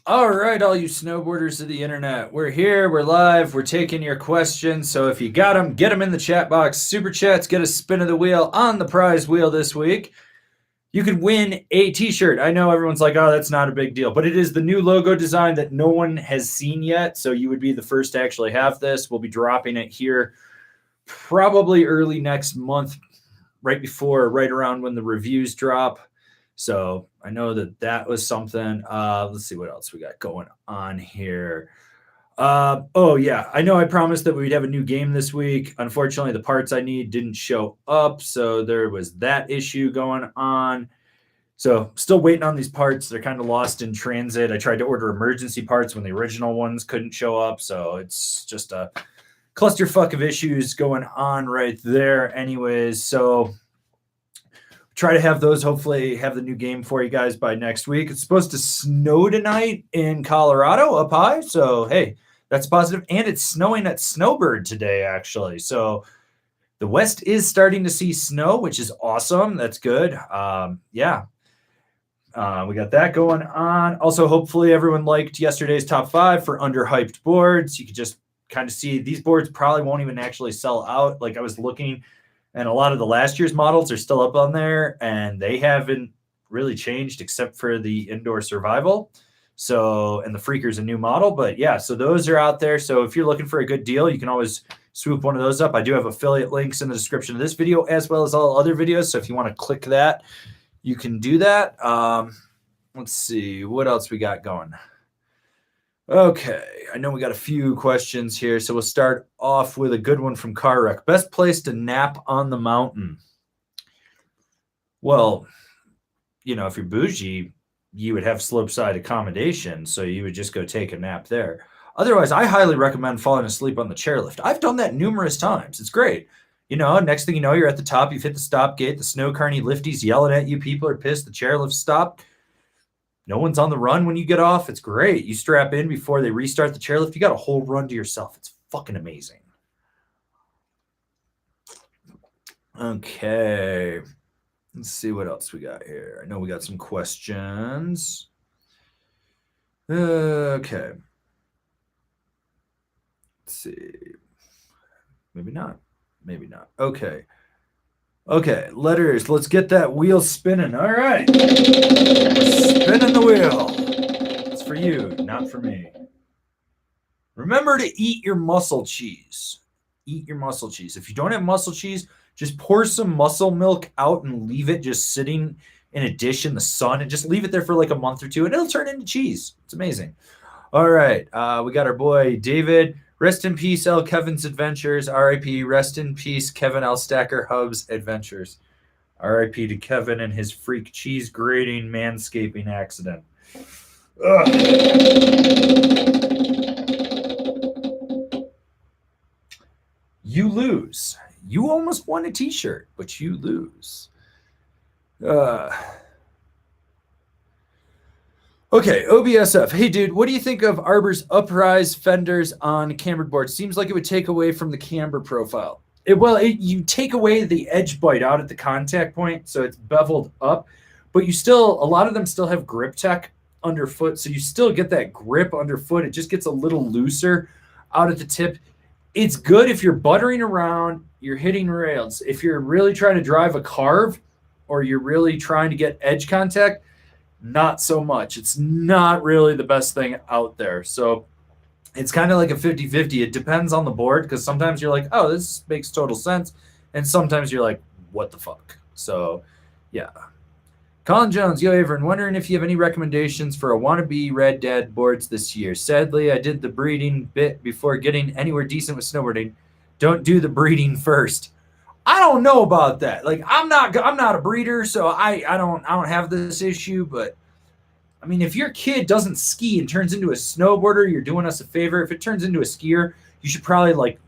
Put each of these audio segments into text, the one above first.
All right, all you snowboarders of the internet. We're here, we're live, we're taking your questions. So if you got them, get them in the chat box. Super chats, get a spin of the wheel on the prize wheel this week. You could win a t-shirt. I know everyone's like, oh, that's not a big deal. But it is the new logo design that no one has seen yet. So you would be the first to actually have this. We'll be dropping it here probably early next month, right around when the reviews drop. So I know that was something. Let's see what else we got going on here. Oh, yeah. I know I promised that we'd have a new game this week. Unfortunately, the parts I need didn't show up. So there was that issue going on. So still waiting on these parts. They're kind of lost in transit. I tried to order emergency parts when the original ones couldn't show up. So it's just a clusterfuck of issues going on right there. Anyways, so try to have those, hopefully have the new game for you guys by next week. It's supposed to snow tonight in Colorado up high. So, hey, that's positive. And it's snowing at Snowbird today, actually. So the West is starting to see snow, which is awesome. That's good. Yeah. We got that going on. Also, hopefully everyone liked yesterday's top 5 for underhyped boards. You could just kind of see these boards probably won't even actually sell out. Like I was looking, and a lot of the last year's models are still up on there, and they haven't really changed except for the indoor survival. So, and the Freaker's a new model, but yeah, so those are out there. So if you're looking for a good deal, you can always swoop one of those up. I do have affiliate links in the description of this video as well as all other videos. So if you want to click that, you can do that. Let's see what else we got going. Okay, I know we got a few questions here, so we'll start off with a good one from Car Wreck. Best place to nap on the mountain? Well, you know, if you're bougie, you would have slope-side accommodation, so you would just go take a nap there. Otherwise, I highly recommend falling asleep on the chairlift. I've done that numerous times. It's great. You know, next thing you know, you're at the top, you've hit the stop gate, the snow carny lifties yelling at you, people are pissed, the chairlift stopped. No one's on the run when you get off. It's great. You strap in before they restart the chairlift. You got a whole run to yourself. It's fucking amazing. Okay. Let's see what else we got here. I know we got some questions. Okay. Let's see. Maybe not. Maybe not. Okay. Okay, letters. Let's get that wheel spinning. All right. Spinning the wheel. It's for you, not for me. Remember to eat your muscle cheese. Eat your muscle cheese. If you don't have muscle cheese, just pour some muscle milk out and leave it just sitting in a dish in the sun and just leave it there for like a month or two and it'll turn into cheese. It's amazing. All right. We got our boy David. Rest in peace, L. Kevin's Adventures. R.I.P. Rest in peace, Kevin L. Stacker Hub's Adventures. R.I.P. to Kevin and his freak cheese grating manscaping accident. Ugh. You lose. You almost won a t-shirt, but you lose. Okay, OBSF. Hey, dude, what do you think of Arbor's uprise fenders on cambered boards? Seems like it would take away from the camber profile. You take away the edge bite out at the contact point, so it's beveled up, but a lot of them still have grip tech underfoot, so you still get that grip underfoot. It just gets a little looser out at the tip. It's good if you're buttering around, you're hitting rails. If you're really trying to drive a carve or you're really trying to get edge contact, not so much. It's not really the best thing out there. So it's kind of like a 50-50. It depends on the board because sometimes you're like, oh, this makes total sense. And sometimes you're like, what the fuck? So, yeah. Colin Jones, yo, Avran, wondering if you have any recommendations for a wannabe Red Dad boards this year. Sadly, I did the breeding bit before getting anywhere decent with snowboarding. Don't do the breeding first. I don't know about that. Like I'm not a breeder, so I don't have this issue, but I mean, if your kid doesn't ski and turns into a snowboarder, you're doing us a favor. If it turns into a skier, you should probably like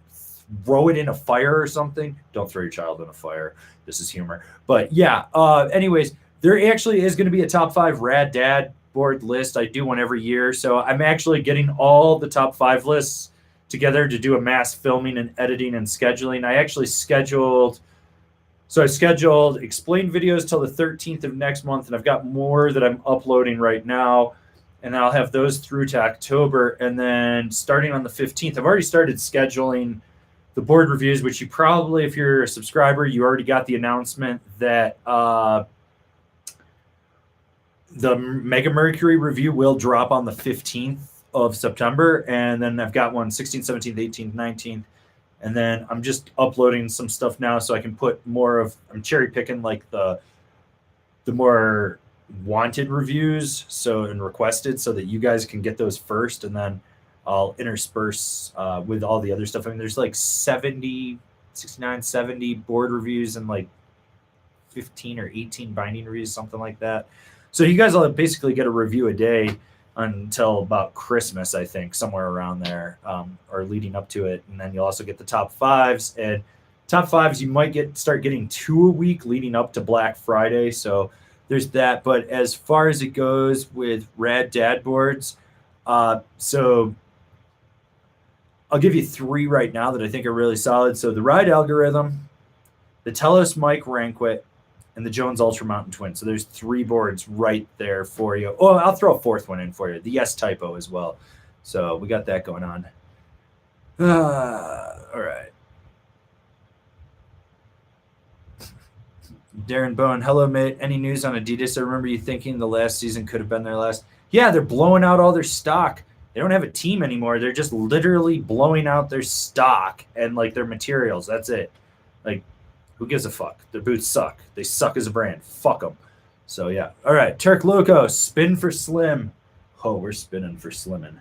throw it in a fire or something. Don't throw your child in a fire. This is humor. But yeah, anyways, there actually is going to be a top 5 Rad Dad board list. I do one every year. So I'm actually getting all the top 5 lists together to do a mass filming and editing and scheduling. I scheduled explained videos till the 13th of next month, and I've got more that I'm uploading right now. and then I'll have those through to October. And then starting on the 15th, I've already started scheduling the board reviews, which you probably, if you're a subscriber, you already got the announcement that the Mega Mercury review will drop on the 15th of September. And then I've got one 16th, 17th, 18th, 19th. And then I'm just uploading some stuff now so I can put more of, I'm cherry picking like the more wanted reviews and requested so that you guys can get those first. And then I'll intersperse with all the other stuff. I mean, there's like 69, 70 board reviews and like 15 or 18 binding reviews, something like that. So you guys will basically get a review a day until about Christmas, I think, somewhere around there, or leading up to it. And then you'll also get the top fives. And top fives, you might start getting 2 a week leading up to Black Friday. So there's that. But as far as it goes with Rad Dad boards, so I'll give you 3 right now that I think are really solid. So the Ride Algorithm, the Telos Mike Ranquet, and the Jones Ultra Mountain Twin. So there's 3 boards right there for you. Oh, I'll throw a 4th one in for you, the Yes Typo as well. So we got that going on. All right. Darren Bone, hello, mate. Any news on Adidas? I remember you thinking the last season could have been their last. Yeah, they're blowing out all their stock. They don't have a team anymore. They're just literally blowing out their stock and like their materials. That's it. Like, who gives a fuck? Their boots suck. They suck as a brand. Fuck them. So, yeah. All right. Turk Loco, spin for Slim. Oh, we're spinning for Slimming.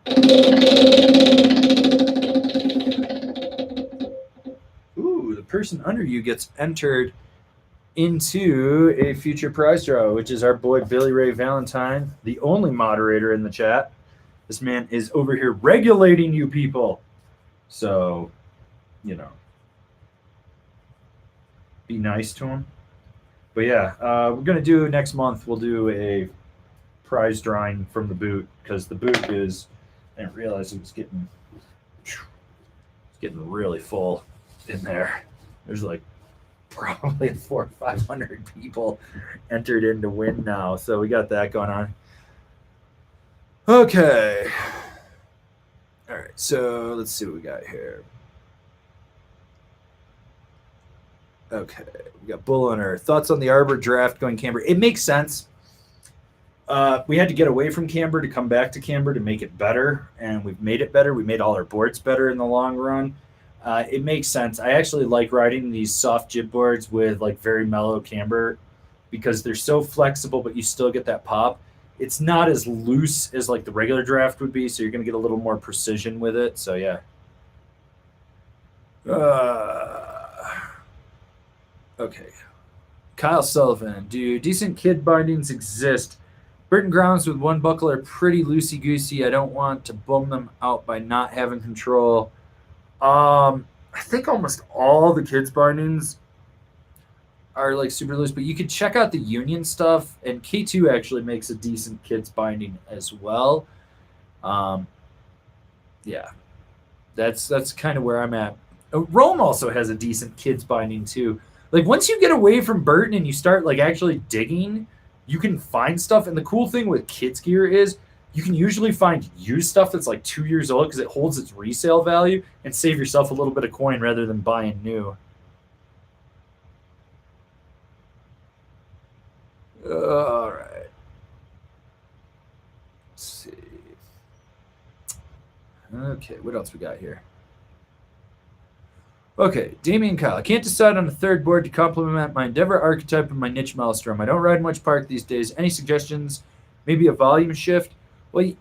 Ooh, the person under you gets entered into a future prize draw, which is our boy Billy Ray Valentine, the only moderator in the chat. This man is over here regulating you people. So, you know, be nice to him. But yeah, we're going to do next month, we'll do a prize drawing from the boot, because the boot is, I didn't realize it was getting really full in there. There's like probably 400 or 500 people entered in to win now. So we got that going on. Okay. All right. So let's see what we got here. Okay. We got Bull on Earth. Thoughts on the Arbor draft going camber? It makes sense. We had to get away from camber to come back to camber to make it better, and we've made it better. We made all our boards better in the long run. It makes sense. I actually like riding these soft jib boards with like very mellow camber because they're so flexible, but you still get that pop. It's not as loose as like the regular draft would be, so you're going to get a little more precision with it. So yeah. Okay. Kyle Sullivan, do decent kid bindings exist? Burton grounds with one buckle are pretty loosey-goosey. I don't want to bum them out by not having control. I think almost all the kids bindings are like super loose, but you could check out the Union stuff, and K2 actually makes a decent kids binding as well. Yeah, that's kind of where I'm at. Rome also has a decent kids binding too. Like once you get away from Burton and you start like actually digging, you can find stuff. And the cool thing with kids gear is you can usually find used stuff that's like 2 years old because it holds its resale value, and save yourself a little bit of coin rather than buying new. All right. Let's see. Okay, what else we got here? Okay, Damien Kyle. I can't decide on a third board to complement my Endeavor archetype and my niche Maelstrom. I don't ride much park these days. Any suggestions? Maybe a volume shift? Well,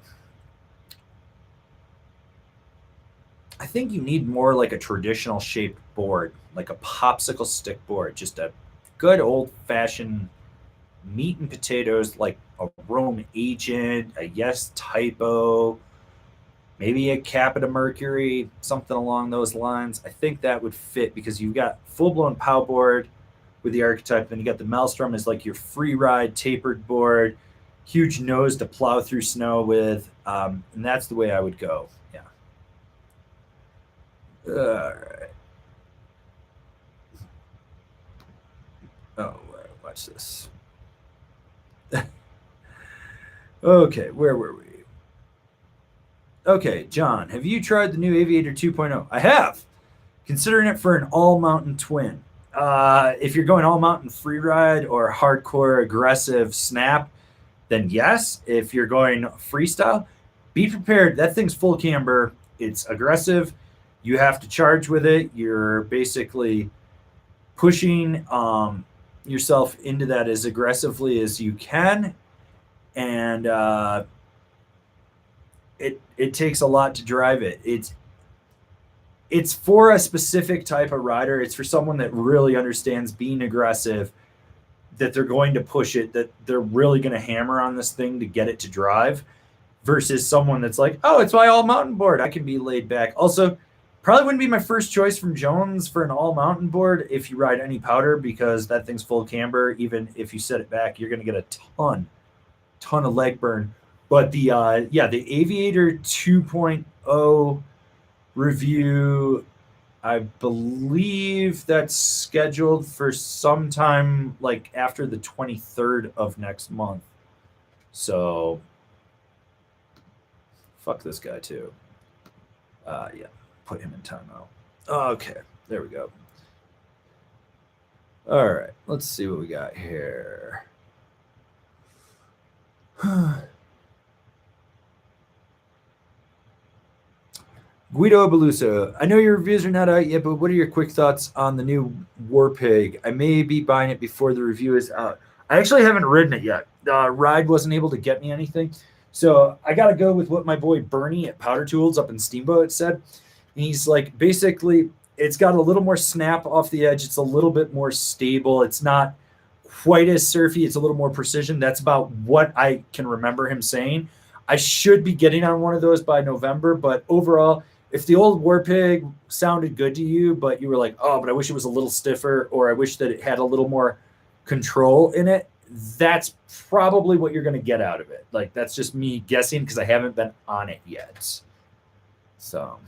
I think you need more like a traditional shaped board, like a popsicle stick board, just a good old-fashioned meat and potatoes, like a Rome Agent, a Yes Typo, maybe a Capita Mercury, something along those lines. I think that would fit because you've got full-blown POW board with the archetype, then you got the Maelstrom as like your free ride tapered board, huge nose to plow through snow with, and that's the way I would go. Yeah. All right. Oh, watch this. Okay, where were we? Okay, John, have you tried the new Aviator 2.0? I have. Considering it for an all-mountain twin. If you're going all-mountain free ride or hardcore aggressive snap, then yes. If you're going freestyle, be prepared. That thing's full camber. It's aggressive. You have to charge with it. You're basically pushing yourself into that as aggressively as you can. And it takes a lot to drive it. It's for a specific type of rider. It's for someone that really understands being aggressive, that they're going to push it, that they're really going to hammer on this thing to get it to drive, versus someone that's like, oh, it's my all mountain board. I can be laid back. Also, probably wouldn't be my first choice from Jones for an all mountain board if you ride any powder, because that thing's full camber. Even if you set it back, you're going to get a ton of leg burn. But the Aviator 2.0 review, I believe that's scheduled for sometime like after the 23rd of next month. So fuck this guy too. Yeah, put him in timeout. Okay, there we go. All right, let's see what we got here. Guido Beluso, I know your reviews are not out yet, but what are your quick thoughts on the new Warpig? I may be buying it before the review is out. I actually haven't ridden it yet. Ride wasn't able to get me anything. So I got to go with what my boy Bernie at Powder Tools up in Steamboat said. And he's like, basically, it's got a little more snap off the edge. It's a little bit more stable. It's not quite as surfy. It's a little more precision. That's about what I can remember him saying. I should be getting on one of those by November, but overall, if the old Warpig sounded good to you, but you were like, oh, but I wish it was a little stiffer, or I wish that it had a little more control in it, that's probably what you're going to get out of it. Like, that's just me guessing because I haven't been on it yet. So.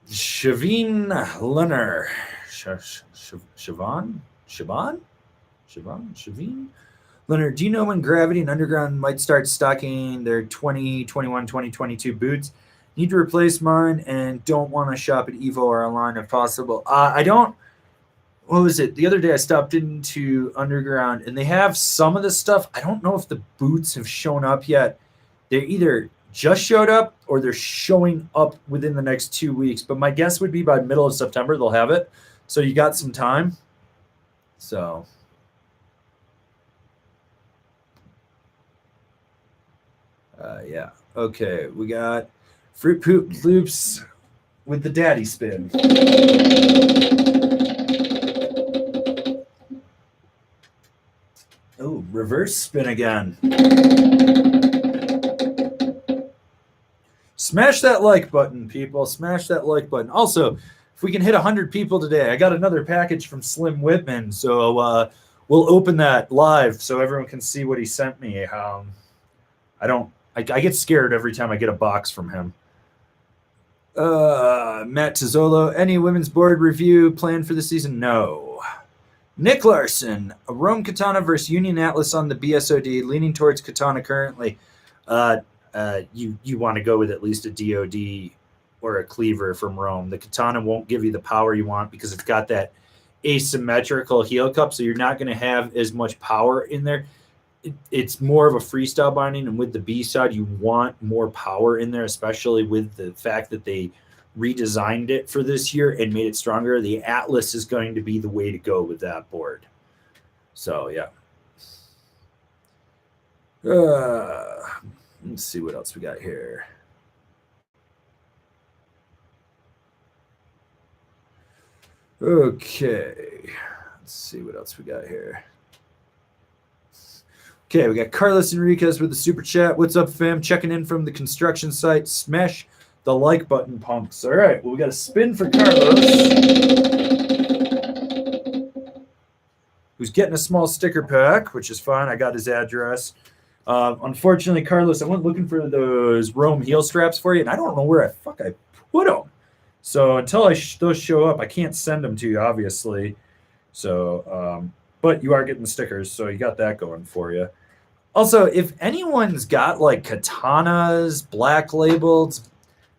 Shavine Lenner. Shavine? Leonard, do you know when Gravity and Underground might start stocking their 2021, 2022 boots? Need to replace mine and don't want to shop at Evo or online if possible. I don't. What was it? The other day I stopped into Underground and they have some of the stuff. I don't know if the boots have shown up yet. They're either just showed up or they're showing up within the next 2 weeks. But my guess would be by middle of September they'll have it. So you got some time. So. Yeah. Okay. We got Fruit Poop Loops with the daddy spin. Oh, reverse spin again. Smash that like button, people. Smash that like button. Also, if we can hit 100 people today, I got another package from Slim Whitman. So we'll open that live so everyone can see what he sent me. I get scared every time I get a box from him. Matt Tizzolo, any women's board review planned for the season? No. Nick Larson, a Rome Katana versus Union Atlas on the BSOD, leaning towards Katana currently. You want to go with at least a DOD or a Cleaver from Rome. The Katana won't give you the power you want because it's got that asymmetrical heel cup, so you're not going to have as much power in there. It's more of a freestyle binding, and with the BSOD, you want more power in there, especially with the fact that they redesigned it for this year and made it stronger. The Atlas is going to be the way to go with that board. So, yeah. Let's see what else we got here. Okay. Let's see what else we got here. Okay, we got Carlos Enriquez with the super chat. What's up, fam? Checking in from the construction site. Smash the like button, punks. All right, well, we got a spin for Carlos, who's getting a small sticker pack, which is fine. I got his address. Unfortunately, Carlos, I went looking for those Rome heel straps for you, and I don't know where I put them. So until those show up, I can't send them to you, obviously. So, but you are getting the stickers, so you got that going for you. Also, if anyone's got like Katanas, black labeled,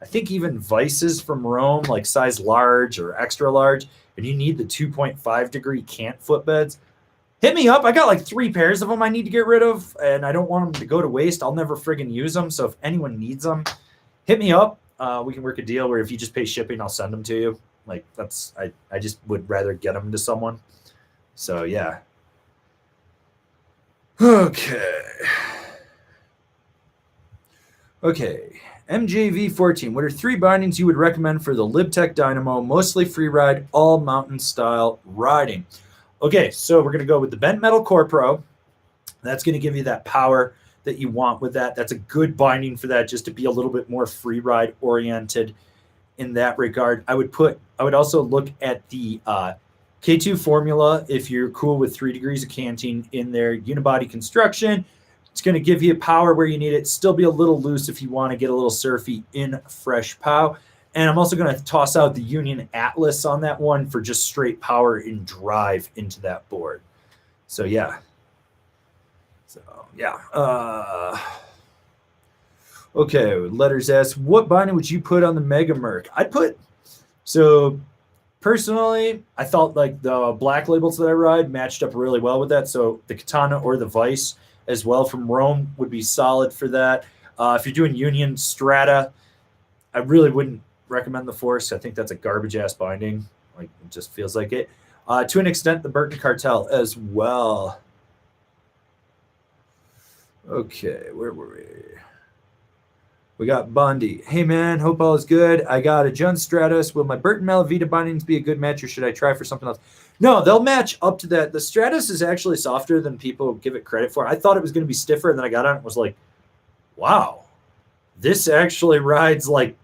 I think even Vices from Rome, like size large or extra large, and you need the 2.5 degree cant footbeds, hit me up. I got like 3 pairs of them I need to get rid of, and I don't want them to go to waste. I'll never friggin' use them. So if anyone needs them, hit me up. We can work a deal where if you just pay shipping, I'll send them to you. Like I just would rather get them to someone. So yeah. Okay. MJV14. What are 3 bindings you would recommend for the LibTech Dynamo? Mostly free ride, all mountain style riding. Okay, so we're going to go with the Bent Metal Core Pro. That's going to give you that power that you want with that. That's a good binding for that, just to be a little bit more free ride oriented in that regard. I would also look at the K2 formula if you're cool with 3 degrees of canting in their unibody construction. It's going to give you power where you need it. Still be a little loose if you want to get a little surfy in fresh pow. And I'm also going to toss out the Union Atlas on that one for just straight power and drive into that board. So yeah. Okay, Letters ask, what binding would you put on the Mega Merc? So personally, I felt like the black labels that I ride matched up really well with that. So the Katana or the Vice as well from Rome would be solid for that. If you're doing Union Strata, I really wouldn't recommend the Force. I think that's a garbage-ass binding. Like, it just feels like it. To an extent, the Burton Cartel as well. Okay, where were we? We got Bundy. Hey, man, hope all is good. I got a Jun Stratus. Will my Burton Malavita bindings be a good match, or should I try for something else? No, they'll match up to that. The Stratus is actually softer than people give it credit for. I thought it was going to be stiffer, and then I got on it and was like, wow, this actually rides like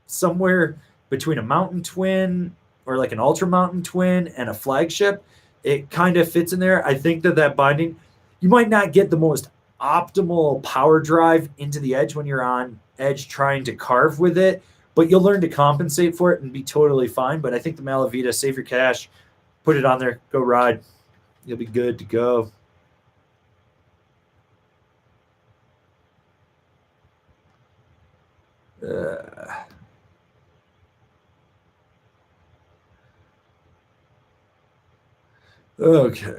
somewhere between a Mountain Twin or like an Ultra Mountain Twin and a Flagship. It kind of fits in there. I think that binding, you might not get the most optimal power drive into the edge when you're on edge trying to carve with it, but you'll learn to compensate for it and be totally fine. But I think the Malavita, save your cash, put it on there, go ride. You'll be good to go. Okay.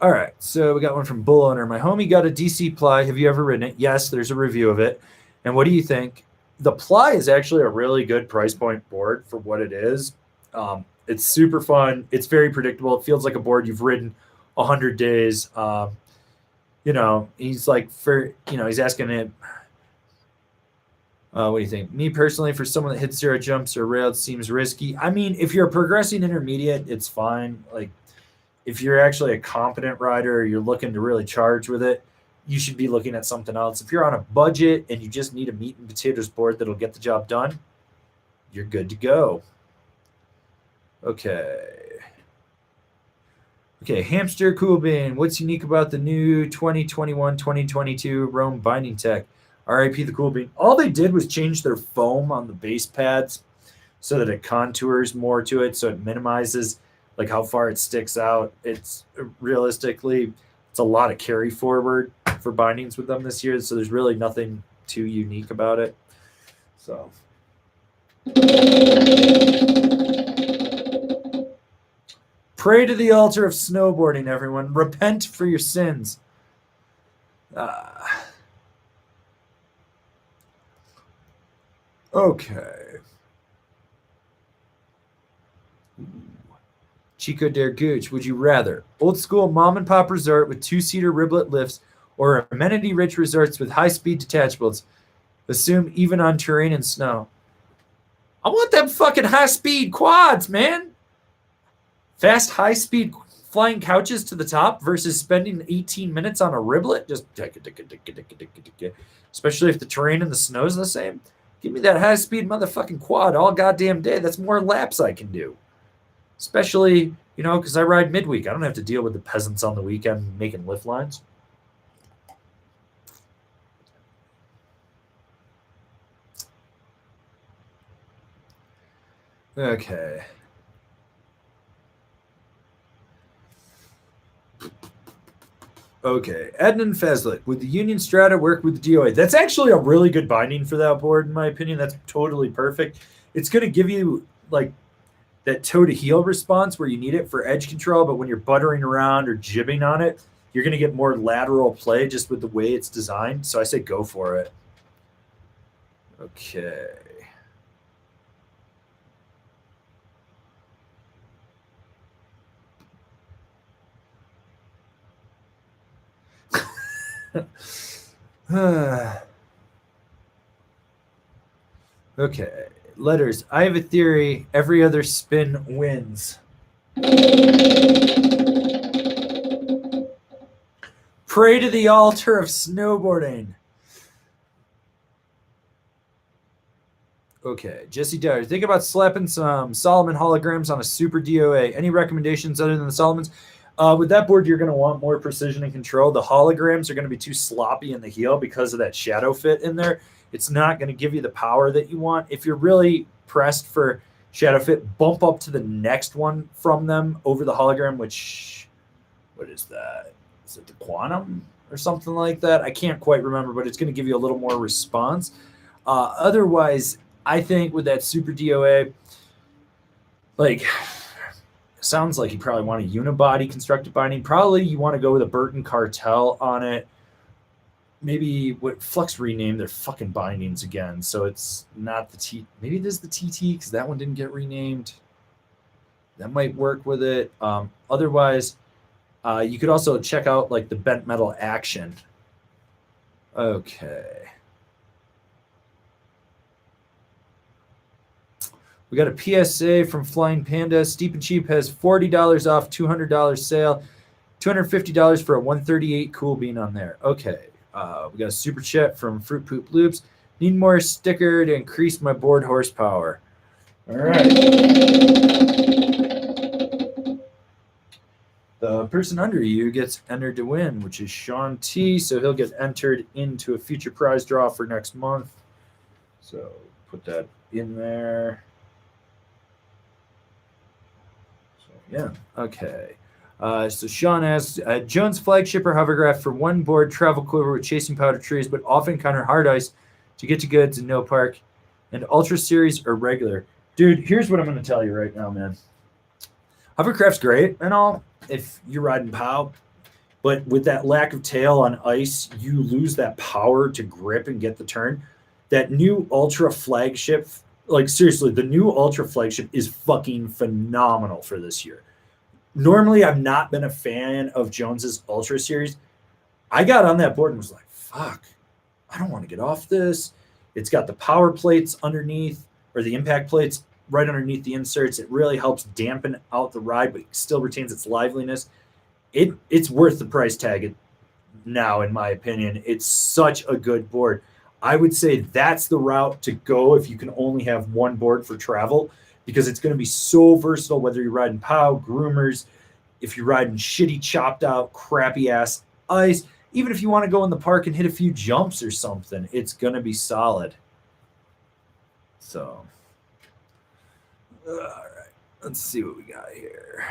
All right, so we got one from Bull Owner. My homie got a DC Ply. Have you ever ridden it? Yes, there's a review of it. And what do you think? The Ply is actually a really good price point board for what it is. It's super fun. It's very predictable. It feels like a board you've ridden 100 days. He's like, he's asking it. What do you think? Me personally, for someone that hits 0 jumps or rails, seems risky. I mean, if you're progressing intermediate, it's fine. Like, if you're actually a competent rider or you're looking to really charge with it, you should be looking at something else. If you're on a budget and you just need a meat and potatoes board that'll get the job done, you're good to go. Okay, Hamster Coolbean. What's unique about the new 2021-2022 Rome binding tech? RIP the Coolbean. All they did was change their foam on the base pads so that it contours more to it, so it minimizes like how far it sticks out. It's realistically, it's a lot of carry forward for bindings with them this year, so there's really nothing too unique about it. So pray to the altar of snowboarding, everyone. Repent for your sins. Okay. Chico Dare Gooch, would you rather old school mom and pop resort with 2-seater riblet lifts or amenity rich resorts with high speed detachables? Assume even on terrain and snow. I want them fucking high speed quads, man. Fast high speed flying couches to the top versus spending 18 minutes on a riblet. Just especially if the terrain and the snow is the same. Give me that high speed motherfucking quad all goddamn day. That's more laps I can do. Especially, because I ride midweek. I don't have to deal with the peasants on the weekend making lift lines. Okay. Okay, Adnan Fazlik, would the Union Strata work with the DOA? That's actually a really good binding for that board, in my opinion. That's totally perfect. It's going to give you like that toe to heel response where you need it for edge control, but when you're buttering around or jibbing on it, you're going to get more lateral play just with the way it's designed. So I say go for it. Okay. Okay. Letters. I have a theory. Every other spin wins. Pray to the altar of snowboarding. Okay. Jesse Dyer. Think about slapping some Salomon holograms on a Super DOA. Any recommendations other than the Salomons? With that board, you're going to want more precision and control. The holograms are going to be too sloppy in the heel because of that shadow fit in there. It's not going to give you the power that you want. If you're really pressed for shadow fit, bump up to the next one from them over the hologram, which, what is that? Is it the Quantum or something like that? I can't quite remember, but it's going to give you a little more response. Otherwise, I think with that Super DOA, like, sounds like you probably want a unibody constructed binding. Probably you want to go with a Burton Cartel on it. Maybe what Flux renamed their fucking bindings again, so it's not the T. Maybe this is the TT because that one didn't get renamed. That might work with it. Otherwise, you could also check out like the bent metal action. Okay. We got a PSA from Flying Panda. Steep and Cheap has $40 off, $200 sale, $250 for a 138 Cool Bean on there. Okay. We got a super chat from Fruit Poop Loops. Need more sticker to increase my board horsepower. All right. The person under you gets entered to win, which is Sean T. So he'll get entered into a future prize draw for next month. So put that in there. So, yeah. Okay. So Sean asks, Jones flagship or hovercraft for one board travel quiver with chasing powder trees, but often encounter hard ice to get to goods and no park, and Ultra Series or regular. Dude, here's what I'm going to tell you right now, man. Hovercraft's great and all if you're riding POW, but with that lack of tail on ice, you lose that power to grip and get the turn. That new Ultra flagship, like seriously, the new Ultra flagship is fucking phenomenal for this year. Normally, I've not been a fan of Jones's Ultra Series. I got on that board and was like, fuck, I don't want to get off this. It's got the power plates underneath, or the impact plates right underneath the inserts. It really helps dampen out the ride, but still retains its liveliness. It's worth the price tag now, in my opinion. It's such a good board. I would say that's the route to go if you can only have one board for travel, because it's going to be so versatile, whether you're riding POW, groomers, if you're riding shitty, chopped out, crappy ass ice, even if you want to go in the park and hit a few jumps or something, it's going to be solid. So, all right, let's see what we got here.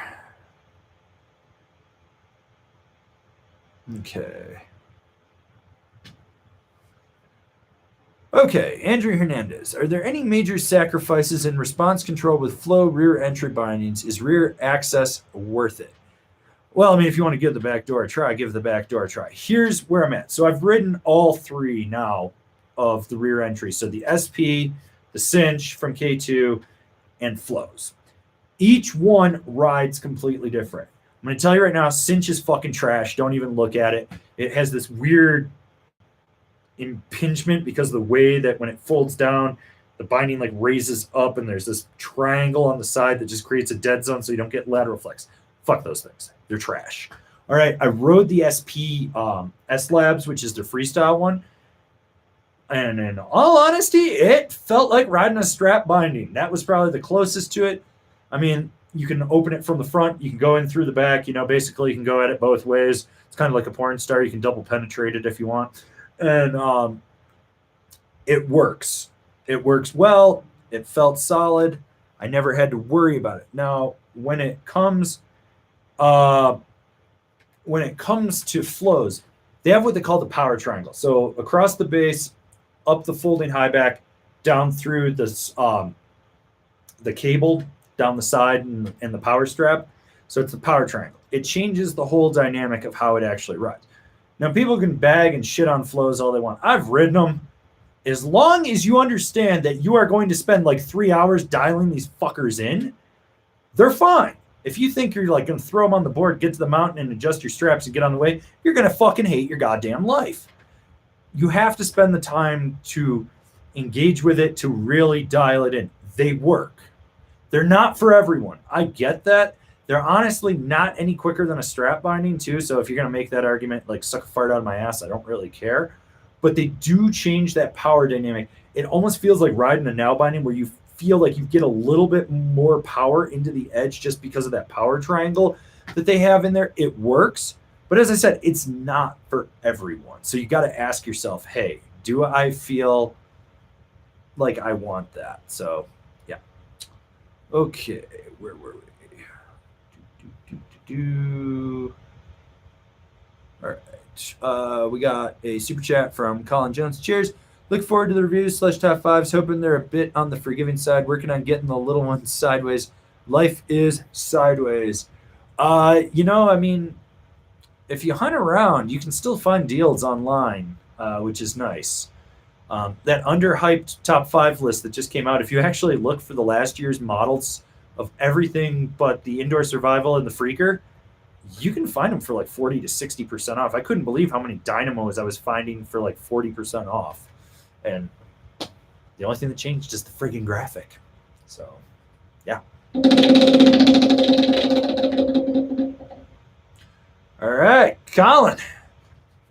Okay. Okay, Andrew Hernandez. Are there any major sacrifices in response control with flow rear entry bindings? Is rear access worth it? Well, I mean, if you want to give the back door a try, give the back door a try. Here's where I'm at. So I've ridden all three now of the rear entry. So the SP, the Cinch from K2, and flows. Each one rides completely different. I'm going to tell you right now, Cinch is fucking trash. Don't even look at it. It has this weird impingement because of the way that when it folds down, the binding like raises up and there's this triangle on the side that just creates a dead zone so you don't get lateral flex. Fuck those things. They're trash. All right. I rode the SP S-Labs, which is the freestyle one. And in all honesty, it felt like riding a strap binding. That was probably the closest to it. I mean, you can open it from the front. You can go in through the back. You know, basically you can go at it both ways. It's kind of like a porn star. You can double penetrate it if you want. And it works. It works well. It felt solid. I never had to worry about it. Now, when it comes to flows, they have what they call the power triangle. So across the base, up the folding high back, down through the cable, down the side and the power strap. So it's the power triangle. It changes the whole dynamic of how it actually rides. Now, people can bag and shit on flows all they want. I've ridden them. As long as you understand that you are going to spend like 3 hours dialing these fuckers in, they're fine. If you think you're like going to throw them on the board, get to the mountain and adjust your straps and get on the way, you're going to fucking hate your goddamn life. You have to spend the time to engage with it, to really dial it in. They work. They're not for everyone. I get that. They're honestly not any quicker than a strap binding too. So if you're going to make that argument, like suck a fart out of my ass, I don't really care. But they do change that power dynamic. It almost feels like riding a nail binding where you feel like you get a little bit more power into the edge just because of that power triangle that they have in there. It works. But as I said, it's not for everyone. So you got to ask yourself, hey, do I feel like I want that? So, yeah. Okay, where were we? All right. We got a super chat from Colin Jones. Cheers. Look forward to the reviews / top fives. Hoping they're a bit on the forgiving side. Working on getting the little ones sideways. Life is sideways. I mean, if you hunt around, you can still find deals online, which is nice. That underhyped top 5 list that just came out, if you actually look for the last year's models of everything but the indoor survival and the freaker, you can find them for like 40 to 60% off. I couldn't believe how many Dynamos I was finding for like 40% off. And the only thing that changed is the friggin' graphic. So, yeah. All right, Colin.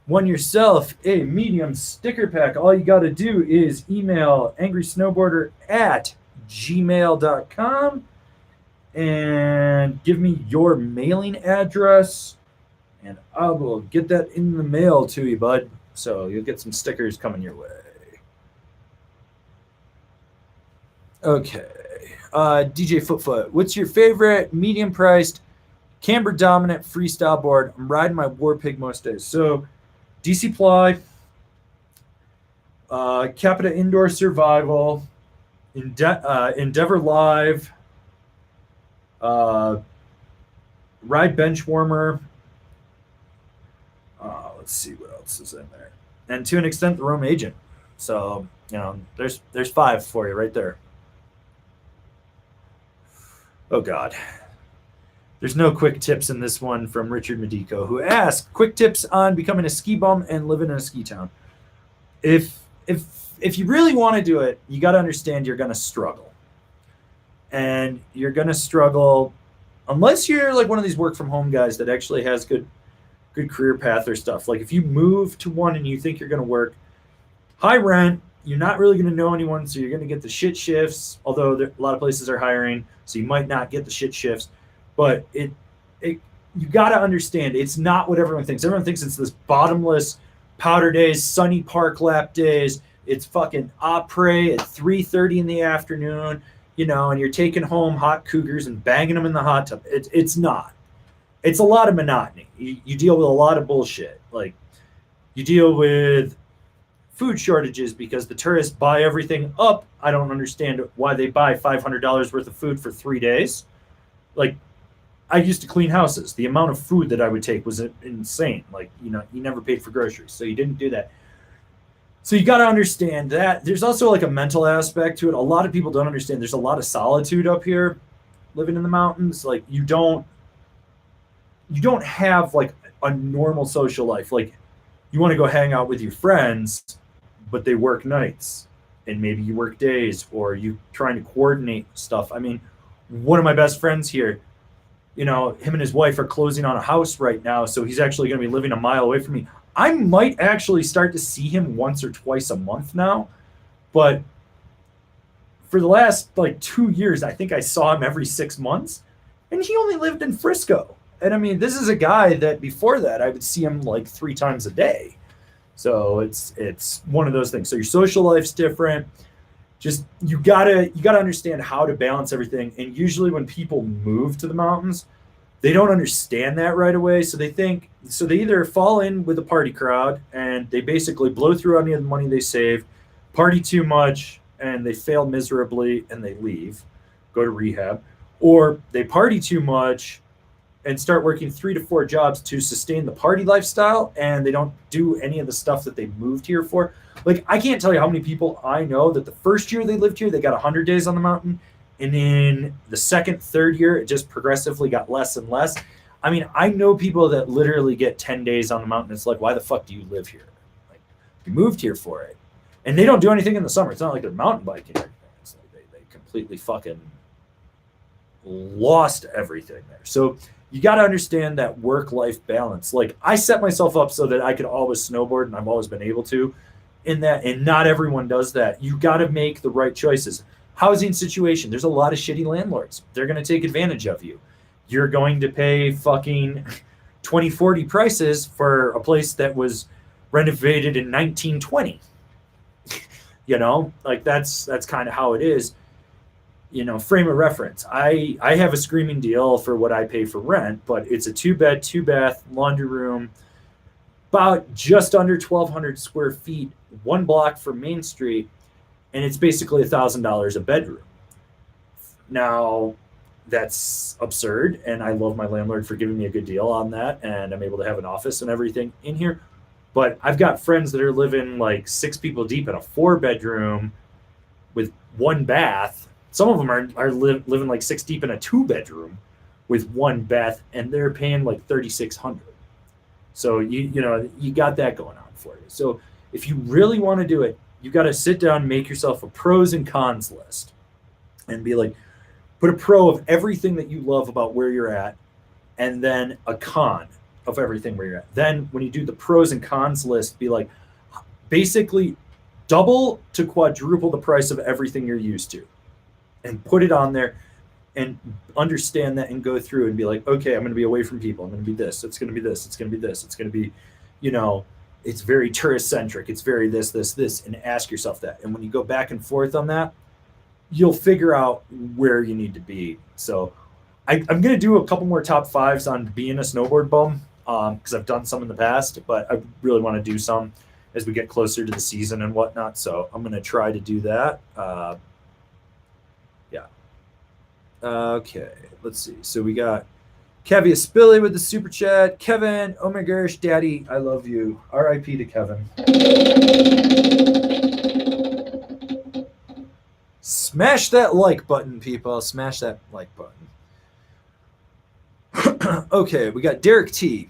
Won yourself a medium sticker pack. All you got to do is email angrysnowboarder@gmail.com and give me your mailing address, and I will get that in the mail to you, bud. So you'll get some stickers coming your way. Okay. DJ Footfoot, what's your favorite medium-priced camber dominant freestyle board? I'm riding my War Pig most days. So DC Ply, Capita Indoor Survival, Endeavor Live, Ride Bench Warmer. Let's see what else is in there. And to an extent, the Rome Agent. So, there's 5 for you right there. Oh, God. There's no quick tips in this one from Richard Medico, who asked, quick tips on becoming a ski bum and living in a ski town. If you really want to do it, you got to understand you're going to struggle. And you're going to struggle unless you're like one of these work from home guys that actually has good career path or stuff. Like if you move to one and you think you're going to work high rent, you're not really going to know anyone, so you're going to get the shit shifts, although a lot of places are hiring, so you might not get the shit shifts. But you got to understand, it's not what everyone thinks. Everyone thinks it's this bottomless powder days, sunny park lap days. It's fucking après at 3:30 in the afternoon, and you're taking home hot cougars and banging them in the hot tub. It's not. It's a lot of monotony. You deal with a lot of bullshit. Like, you deal with food shortages because the tourists buy everything up. I don't understand why they buy $500 worth of food for 3 days. Like, I used to clean houses. The amount of food that I would take was insane. Like, you never paid for groceries, so you didn't do that. So you got to understand that. There's also like a mental aspect to it. A lot of people don't understand. There's a lot of solitude up here living in the mountains. Like, you don't have like a normal social life. Like, you want to go hang out with your friends, but they work nights and maybe you work days, or you trying to coordinate stuff. I mean, one of my best friends here, him and his wife are closing on a house right now, so he's actually going to be living a mile away from me. I might actually start to see him once or twice a month now, but for the last 2 years, I think I saw him every 6 months, and he only lived in Frisco. And I mean, this is a guy that before that I would see him 3 times a day. So it's one of those things. So your social life's different. just you gotta understand how to balance everything. And usually when people move to the mountains, they don't understand that right away. So they either fall in with the party crowd and they basically blow through any of the money they saved, party too much, and they fail miserably and they leave, go to rehab, or they party too much and start working 3 to 4 jobs to sustain the party lifestyle, and they don't do any of the stuff that they moved here for. Like, I can't tell you how many people I know that the first year they lived here, they got 100 days on the mountain, and in the second, third year, it just progressively got less and less. I mean, I know people that literally get 10 days on the mountain. It's like, why the fuck do you live here? Like, you moved here for it. And they don't do anything in the summer. It's not like they're mountain biking or anything. It's like they completely fucking lost everything there. So you got to understand that work-life balance. Like, I set myself up so that I could always snowboard, and I've always been able to in that, and not everyone does that. You got to make the right choices. Housing situation, there's a lot of shitty landlords. They're going to take advantage of you. You're going to pay fucking 2040 prices for a place that was renovated in 1920. You know, like that's kind of how it is. You know, frame of reference. I have a screaming deal for what I pay for rent, but it's a 2-bed, 2-bath, laundry room, about just under 1,200 square feet, 1 block from Main Street, and it's basically $1,000 a bedroom. Now, that's absurd, and I love my landlord for giving me a good deal on that, and I'm able to have an office and everything in here. But I've got friends that are living like 6 people deep in a 4-bedroom with 1 bath. Some of them are living like 6 deep in a 2-bedroom with 1 bath, and they're paying like $3,600. So you got that going on for you. So if you really want to do it, you got to sit down and make yourself a pros and cons list, and be like, put a pro of everything that you love about where you're at, and then a con of everything where you're at. Then when you do the pros and cons list, be like, basically double to quadruple the price of everything you're used to, and put it on there and understand that and go through and be like, okay, I'm going to be away from people. I'm going to be this. It's going to be this. It's going to be this. It's going to be, it's very tourist centric. It's very this, and ask yourself that. And when you go back and forth on that, you'll figure out where you need to be. So I'm going to do a couple more top 5s on being a snowboard bum, because I've done some in the past, but I really want to do some as we get closer to the season and whatnot. So I'm going to try to do that. Okay, let's see. So we got Kevia Spilly with the super chat. Kevin, oh my gosh, daddy, I love you. R.I.P. to Kevin. Smash that like button, people. Smash that like button. Okay, we got Derek T.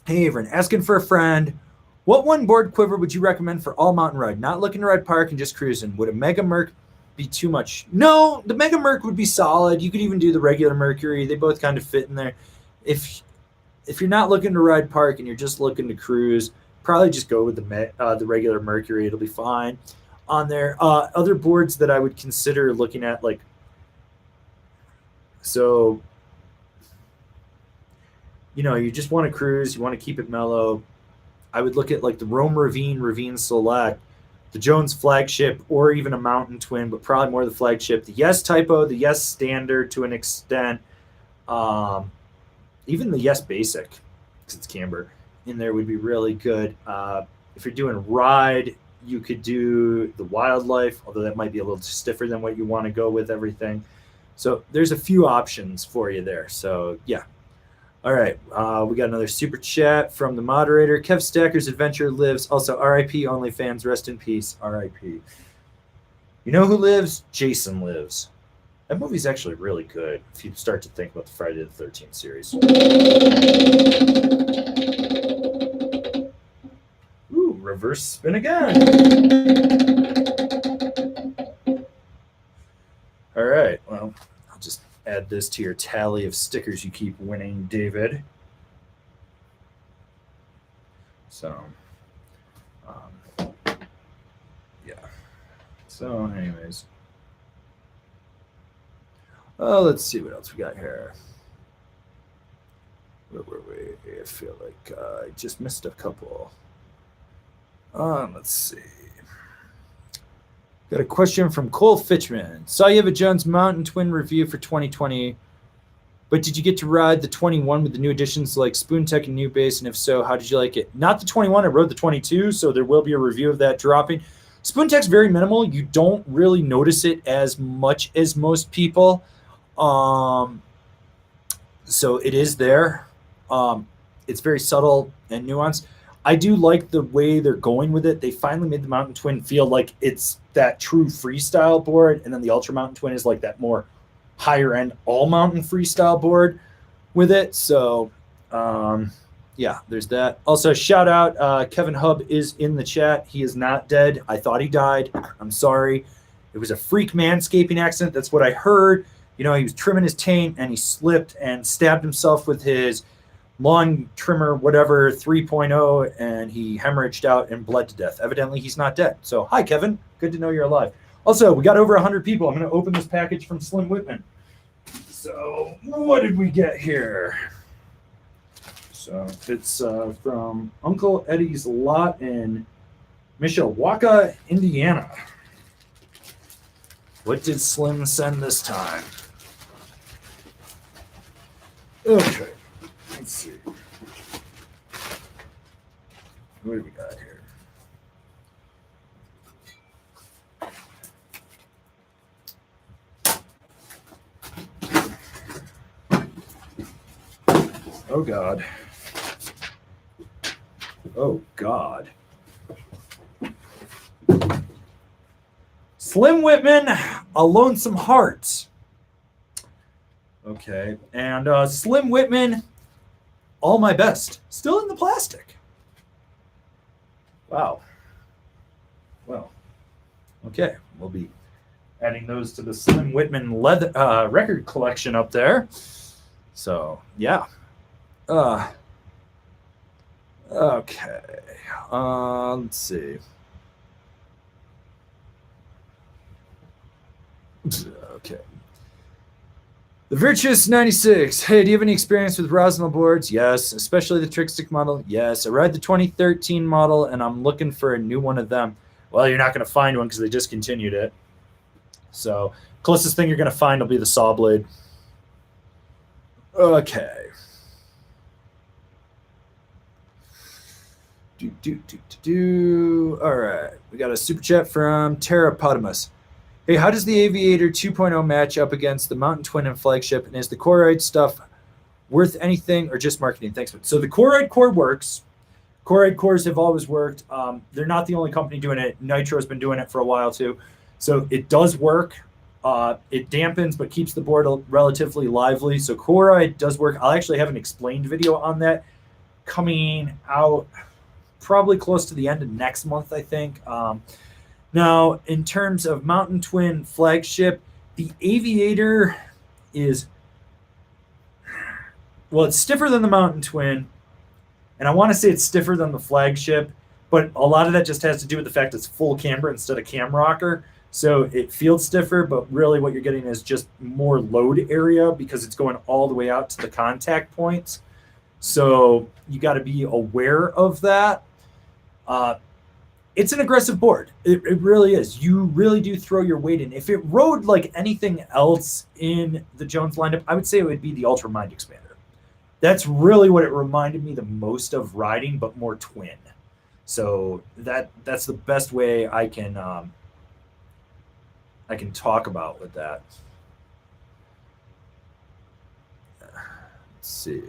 Hey, Avran, asking for a friend. What one board quiver would you recommend for all mountain ride? Not looking to ride park and just cruising. Would a Mega Merc be too much? No, the Mega Merc would be solid. You could even do the regular Mercury. They both kind of fit in there. If you're not looking to ride park and you're just looking to cruise, probably just go with the regular Mercury. It'll be fine on there. Other boards that I would consider looking at, like, so, you just want to cruise, you want to keep it mellow. I would look at like the Rome Ravine Select, the Jones Flagship, or even a Mountain Twin, but probably more the Flagship. The Yes Typo, the Yes Standard to an extent, even the Yes Basic, because it's camber, in there would be really good. If you're doing ride, you could do the Wildlife, although that might be a little stiffer than what you want to go with everything. So there's a few options for you there. So yeah. All right, we got another super chat from the moderator. Kev Stacker's Adventure lives. Also, R.I.P. OnlyFans, rest in peace. R.I.P. You know who lives? Jason Lives. That movie's actually really good if you start to think about the Friday the 13th series. Ooh, reverse spin again. All right, well, I'll just add this to your tally of stickers you keep winning, David. So, yeah. So, anyways. Oh, let's see what else we got here. Where were we? I feel like I just missed a couple. Let's see. Got a question from Cole Fitchman. Saw you have a Jones Mountain Twin review for 2020, but did you get to ride the 21 with the new additions like Spoon Tech and New Base? And if so, how did you like it? Not the 21, I rode the 22, so there will be a review of that dropping. Spoon Tech's very minimal. You don't really notice it as much as most people. So it is there. It's very subtle and nuanced. I do like the way they're going with it. They finally made the Mountain Twin feel like it's that true freestyle board, and then the Ultra Mountain Twin is like that more higher end all mountain freestyle board with it. So yeah, there's that. Also, shout out, Kevin Hub is in the chat. He is not dead. I thought he died. I'm sorry. It was a freak manscaping accident. That's what I heard. You know, he was trimming his taint and he slipped and stabbed himself with his lawn trimmer, whatever, 3.0, and he hemorrhaged out and bled to death. Evidently, he's not dead. So, hi, Kevin. Good to know you're alive. Also, we got over 100 people. I'm going to open this package from Slim Whitman. So, what did we get here? So, it's from Uncle Eddie's lot in Mishawaka, Indiana. What did Slim send this time? Okay. Let's see. What do we got here? Oh, God. Oh, God. Slim Whitman, A Lonesome Heart. Okay. And Slim Whitman, All My Best. Still in the plastic. Wow. Well, okay. We'll be adding those to the Slim Whitman leather, record collection up there. So, yeah. Okay. Let's see. Okay. The Virtuous 96. Hey, do you have any experience with Rossignol boards? Yes, especially the trick stick model. Yes, I ride the 2013 model, and I'm looking for a new one of them. Well, you're not going to find one because they discontinued it. So, closest thing you're going to find will be the saw blade. Okay. All right. We got a super chat from Terrapotamus. Hey, how does the Aviator 2.0 match up against the Mountain Twin and Flagship? And is the Core stuff worth anything or just marketing? Thanks. So the Core works. Core cores have always worked. They're not the only company doing it. Nitro's been doing it for a while too. So it does work. It dampens but keeps the board relatively lively. So Core does work. I'll actually have an explained video on that coming out probably close to the end of next month, I think. Now, in terms of Mountain Twin Flagship, the Aviator is, well, it's stiffer than the Mountain Twin, and I want to say it's stiffer than the Flagship, but a lot of that just has to do with the fact it's full camber instead of cam rocker, so it feels stiffer, but really what you're getting is just more load area because it's going all the way out to the contact points. So you got to be aware of that. It's an aggressive board. It really is. You really do throw your weight in. If it rode like anything else in the Jones lineup, I would say it would be the Ultra Mind Expander. That's really what it reminded me the most of riding, but more twin. So that's the best way I can talk about with that. Let's see.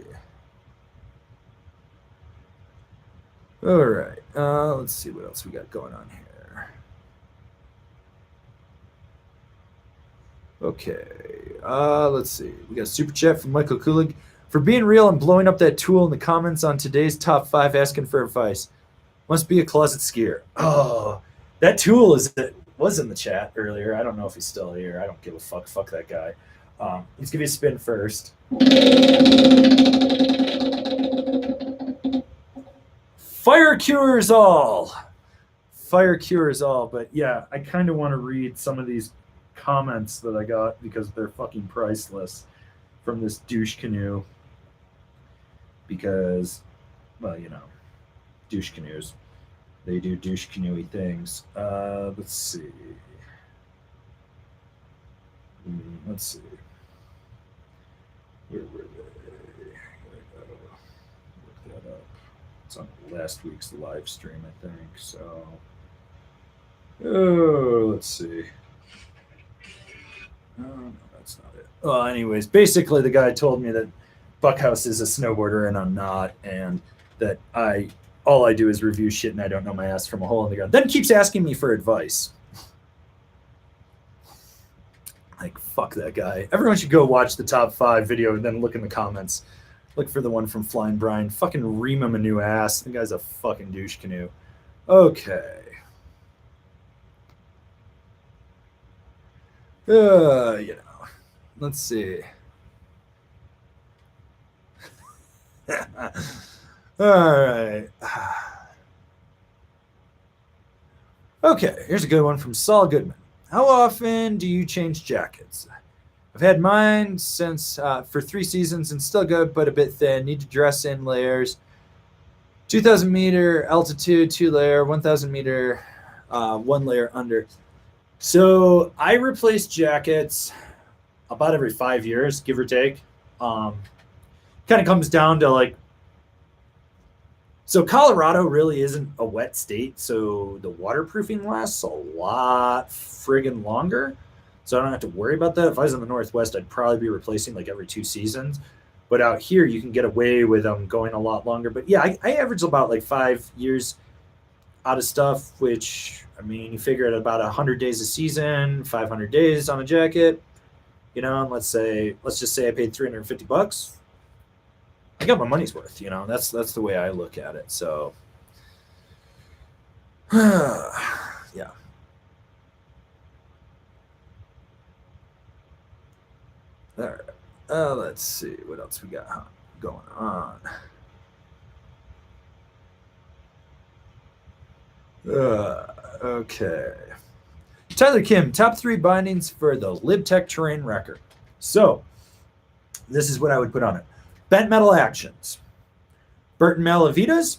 All right. Let's see what else we got going on here. Okay. Let's see. We got a super chat from Michael Kulig. For being real and blowing up that tool in the comments on today's top 5 asking for advice. Must be a closet skier. Oh, that tool was in the chat earlier. I don't know if he's still here. I don't give a fuck. Fuck that guy. Let's give you a spin first. Fire cures all. Fire cures all. But yeah, I kind of want to read some of these comments that I got because they're fucking priceless from this douche canoe. Because, well, you know, douche canoes. They do douche canoe-y things. Let's see. Let's see. Where were they? Look that up. It's on last week's live stream, I think. So, let's see. No, that's not it. Well, anyways, basically, the guy told me that Buckhouse is a snowboarder and I'm not, and that all I do is review shit and I don't know my ass from a hole in the ground. Then keeps asking me for advice. Like, fuck that guy. Everyone should go watch the top 5 video and then look in the comments. Look for the one from Flying Brian. Fucking ream him a new ass. The guy's a fucking douche canoe. Okay. Let's see. All right. Okay, here's a good one from Saul Goodman. How often do you change jackets? I've had mine since for 3 seasons and still good, but a bit thin. Need to dress in layers. 2,000 meter altitude, 2 layer, 1,000 meter, 1 layer under. So I replace jackets about every 5 years, give or take. Kind of comes down to like, so Colorado really isn't a wet state, so the waterproofing lasts a lot friggin' longer. So I don't have to worry about that. If I was in the Northwest, I'd probably be replacing like every 2 seasons. But out here, you can get away with them going a lot longer. But yeah, I average about like 5 years out of stuff, which, I mean, you figure it about 100 days a season, 500 days on a jacket, you know, and let's just say I paid $350. I got my money's worth, you know. That's the way I look at it. So, yeah. All right. Let's see what else we got going on. Okay. Tyler Kim, top 3 bindings for the LibTech terrain record. So, this is what I would put on it. Bent metal actions, Burton Malavitas,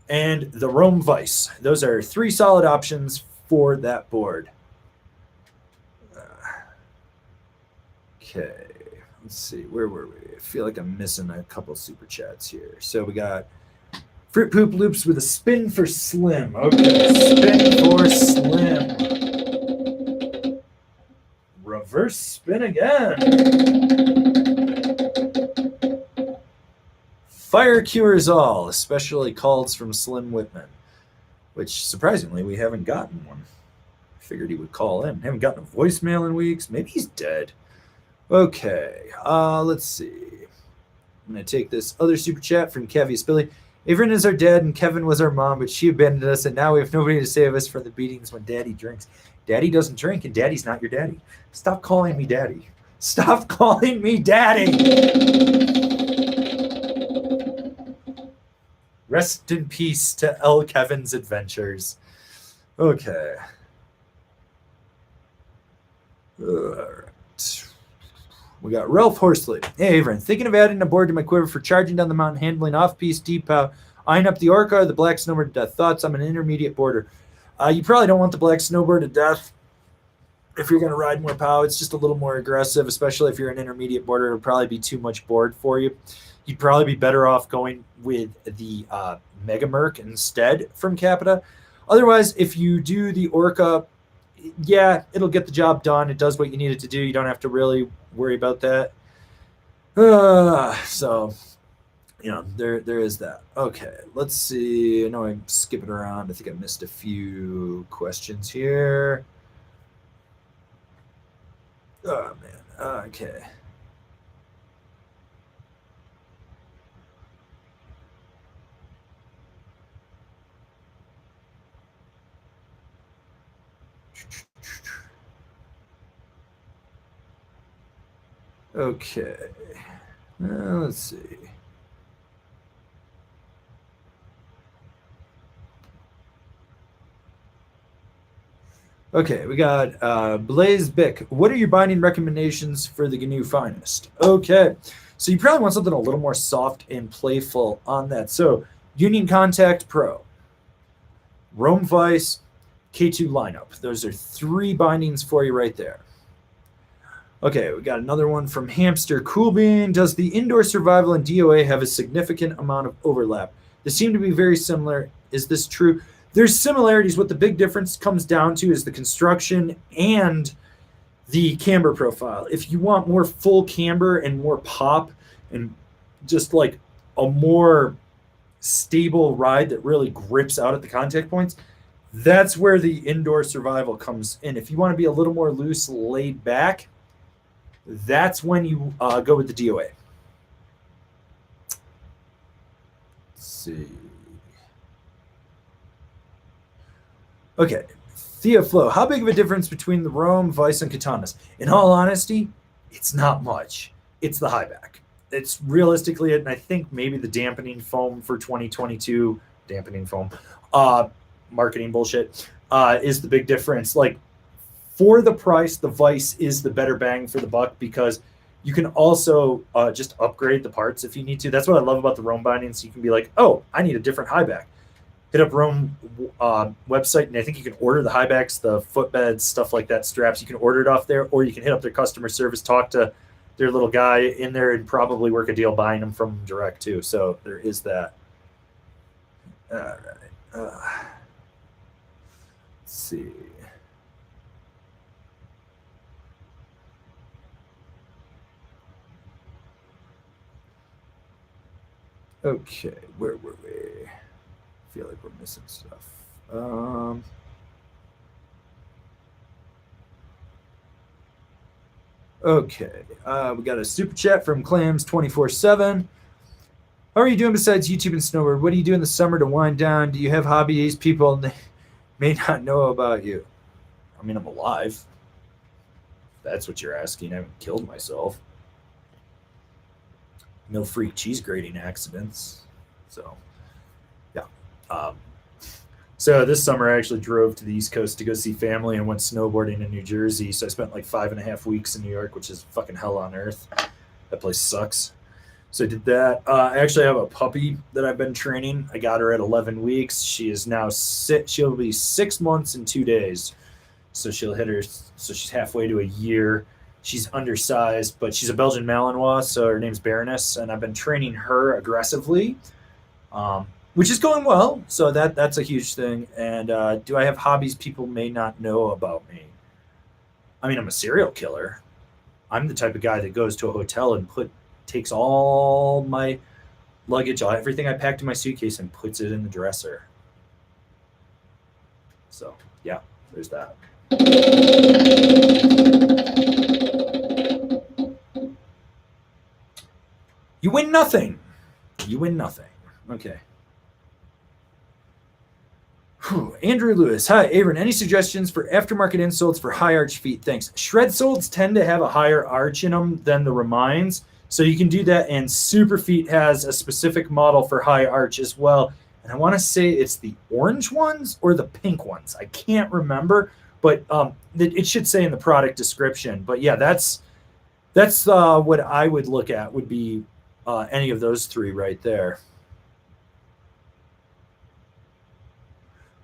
and the Rome Vice. Those are 3 solid options for that board. Okay, let's see. Where were we? I feel like I'm missing a couple super chats here. So we got Fruit Poop Loops with a spin for Slim. Okay, spin for Slim. Reverse spin again. Fire cures all, especially calls from Slim Whitman, which surprisingly we haven't gotten one. I figured he would call in. Haven't gotten a voicemail in weeks. Maybe he's dead. Okay, let's see. I'm going to take this other super chat from Kevy Spilly. Avran is our dad and Kevin was our mom, but she abandoned us, and now we have nobody to save us from the beatings when Daddy drinks. Daddy doesn't drink, and Daddy's not your daddy. Stop calling me Daddy. Stop calling me Daddy. Rest in peace to L. Kevin's adventures. Okay. All right. We got Ralph Horsley. Hey, Avran, thinking of adding a board to my quiver for charging down the mountain, handling off-piste, deep pow, eyeing up the Orca or the Black Snowboard to death. Thoughts? I'm an intermediate boarder. You probably don't want the Black Snowboard to death if you're going to ride more pow. It's just a little more aggressive, especially if you're an intermediate boarder. It'll probably be too much board for you. You'd probably be better off going with the Mega Merc instead from Capita. Otherwise, if you do the Orca, yeah, it'll get the job done. It does what you need it to do. You don't have to really worry about that. So, you know, there is that. Okay, let's see. I know I'm skipping around. I think I missed a few questions here. Oh, man. Okay. Okay, let's see. Okay, we got Blaze Bick. What are your binding recommendations for the GNU Finest? Okay, so you probably want something a little more soft and playful on that. So Union Contact Pro, Rome Vice, K2 lineup. Those are 3 bindings for you right there. Okay, we got another one from Hamster Coolbean. Does the indoor survival and DOA have a significant amount of overlap? They seem to be very similar. Is this true? There's similarities. What the big difference comes down to is the construction and the camber profile. If you want more full camber and more pop and just like a more stable ride that really grips out at the contact points, that's where the indoor survival comes in. If you want to be a little more loose, laid back, that's when you go with the DOA. Let's see. Okay, Theo Flo, how big of a difference between the Rome, Vice, and Katanas? In all honesty, it's not much. It's the high back. It's realistically it, and I think maybe the dampening foam for 2022, dampening foam, marketing bullshit, is the big difference. Like, for the price, the Vice is the better bang for the buck because you can also just upgrade the parts if you need to. That's what I love about the Rome bindings. You can be like, oh, I need a different high back. Hit up Rome website, and I think you can order the high backs, the footbeds, stuff like that, straps. You can order it off there, or you can hit up their customer service, talk to their little guy in there, and probably work a deal buying them from them direct too. So there is that. All right. Let's see. Okay, where were we? I feel like we're missing stuff. Okay, we got a super chat from Clams247. How are you doing besides YouTube and snowboard? What do you do in the summer to wind down? Do you have hobbies people may not know about you? I mean, I'm alive. If that's what you're asking. I haven't killed myself. No freak cheese grating accidents. So, yeah. So this summer I actually drove to the East Coast to go see family and went snowboarding in New Jersey. So I spent like 5.5 weeks in New York, which is fucking hell on earth. That place sucks. So I did that. I actually have a puppy that I've been training. I got her at 11 weeks. She is now she'll be 6 months and 2 days. So she'll hit her. So she's halfway to a year. She's undersized, but she's a Belgian Malinois, so her name's Baroness, and I've been training her aggressively, which is going well. So that's a huge thing. And do I have hobbies people may not know about me? I mean, I'm a serial killer. I'm the type of guy that goes to a hotel and takes all my luggage, everything I packed in my suitcase, and puts it in the dresser. So, yeah, there's that. You win nothing. You win nothing. Okay. Whew. Andrew Lewis. Hi, Avran. Any suggestions for aftermarket insoles for high arch feet? Thanks. Shred soles tend to have a higher arch in them than the Remines. So you can do that. And Superfeet has a specific model for high arch as well. And I want to say it's the orange ones or the pink ones. I can't remember. But it should say in the product description. But yeah, that's what I would look at would be any of those three right there.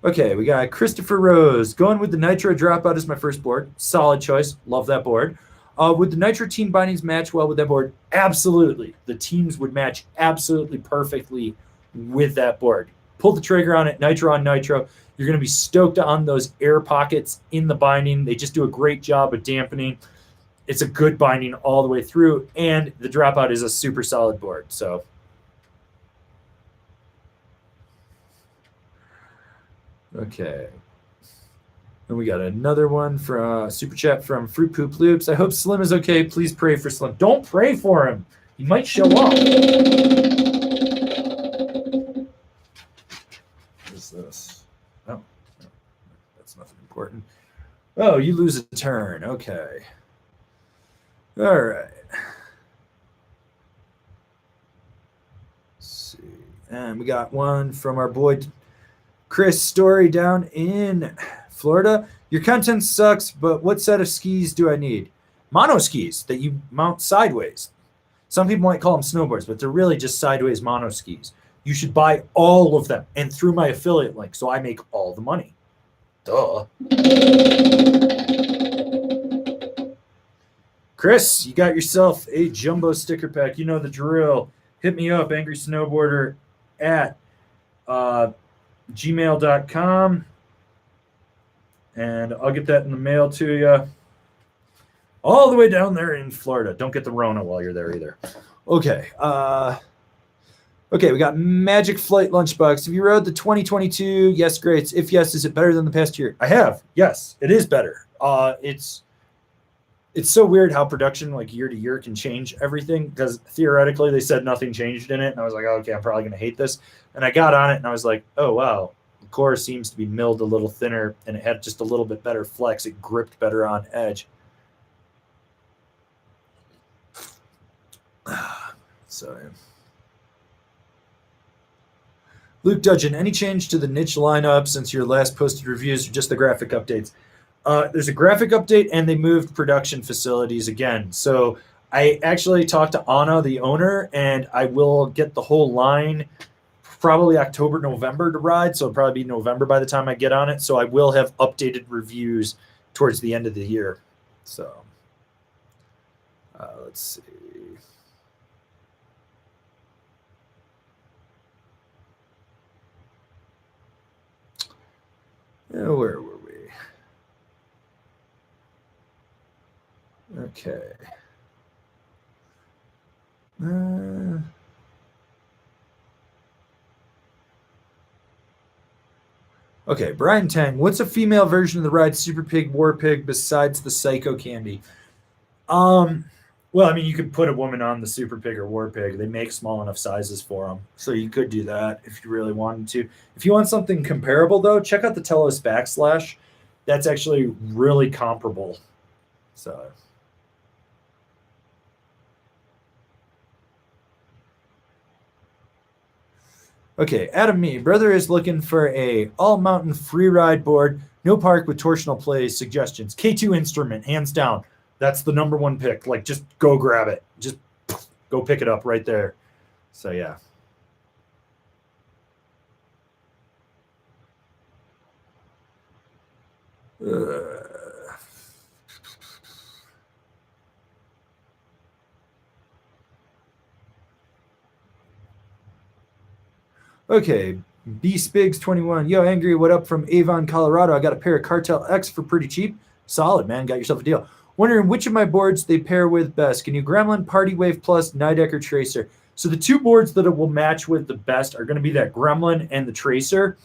Okay, we got Christopher Rose. Going with the Nitro Dropout as my first board. Solid choice. Love that board. Would the Nitro team bindings match well with that board? Absolutely. The teams would match absolutely perfectly with that board. Pull the trigger on it, Nitro on Nitro. You're going to be stoked on those air pockets in the binding. They just do a great job of dampening. It's a good binding all the way through, and the Dropout is a super solid board. So, okay. And we got another one from Super Chat from Fruit Poop Loops. I hope Slim is okay. Please pray for Slim. Don't pray for him. He might show up. What is this? Oh, no, that's nothing important. Oh, you lose a turn. Okay. All right. Let's see. And we got one from our boy Chris Story down in Florida. Your content sucks, but what set of skis do I need? Mono skis that you mount sideways. Some people might call them snowboards, but they're really just sideways mono skis. You should buy all of them and through my affiliate link, so I make all the money. Duh. Chris, you got yourself a jumbo sticker pack. You know the drill. Hit me up, Angry Snowboarder at gmail.com, and I'll get that in the mail to you. All the way down there in Florida. Don't get the Rona while you're there either. Okay. Okay, we got Magic Flight Lunchbox. Have you rode the 2022? Yes, great. If yes, is it better than the past year? I have. Yes, it is better. It's so weird how production, like year to year, can change everything, because theoretically they said nothing changed in it, and I was like, oh, okay, I'm probably going to hate this. And I got on it, and I was like, oh, wow. The core seems to be milled a little thinner, and it had just a little bit better flex. It gripped better on edge. So, yeah. Luke Dudgeon, any change to the niche lineup since your last posted reviews, or just the graphic updates? There's a graphic update, and they moved production facilities again. So I actually talked to Anna, the owner, and I will get the whole line probably October, November to ride. So it'll probably be November by the time I get on it. So I will have updated reviews towards the end of the year. So let's see. Where were we? Okay. Okay, Brian Tang, what's a female version of the ride Super Pig, War Pig besides the Psycho Candy? Well, I mean, you could put a woman on the Super Pig or War Pig. They make small enough sizes for them. So you could do that if you really wanted to. If you want something comparable, though, check out the Telos Backslash. That's actually really comparable. So. Okay, Adam Me. Brother is looking for a all-mountain free ride board, no park with torsional plays. Suggestions. K2 Instrument, hands down. That's the number one pick. Like, just go grab it. Just go pick it up right there. So, yeah. Okay, B-Spigs21. Yo, Angry, what up from Avon, Colorado? I got a pair of Cartel X for pretty cheap. Solid, man. Got yourself a deal. Wondering which of my boards they pair with best. GNU Gremlin, Party Wave Plus, Nidecker Tracer. So the two boards that it will match with the best are going to be that Gremlin and the Tracer.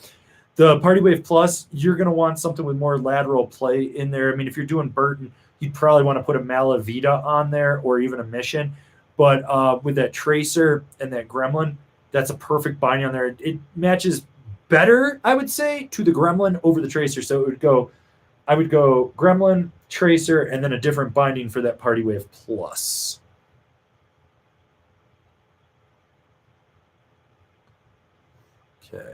The Party Wave Plus, you're going to want something with more lateral play in there. I mean, if you're doing Burton, you'd probably want to put a Malavita on there or even a Mission. But with that Tracer and that Gremlin, that's a perfect binding on there. It matches better, I would say, to the Gremlin over the Tracer. So it would go, I would go Gremlin, Tracer, and then a different binding for that Party Wave Plus. Okay.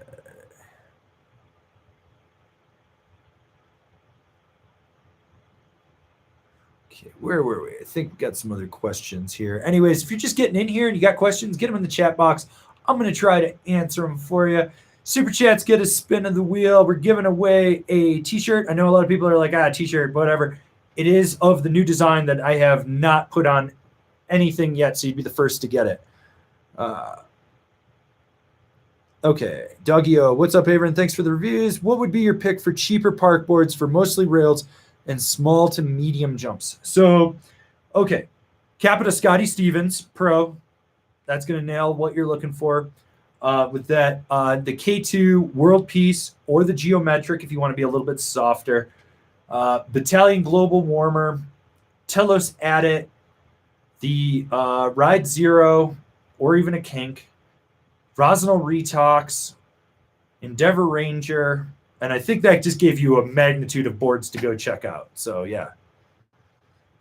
Okay, where were we? I think we got some other questions here. Anyways, if you're just getting in here and you got questions, get them in the chat box. I'm going to try to answer them for you. Super Chats, get a spin of the wheel. We're giving away a t-shirt. I know a lot of people are like, t-shirt, whatever. It is of the new design that I have not put on anything yet, so you'd be the first to get it. Okay, Doggio, what's up, Avran? Thanks for the reviews. What would be your pick for cheaper park boards for mostly rails and small to medium jumps? So, okay, Capita Scotty Stevens Pro. That's going to nail what you're looking for. With that, the K2 World Peace or the Geometric if you want to be a little bit softer. Battalion Global Warmer, Telos Adit, the Ride Zero, or even a Kink, Rossignol Retox, Endeavor Ranger, and I think that just gave you a magnitude of boards to go check out. So, yeah.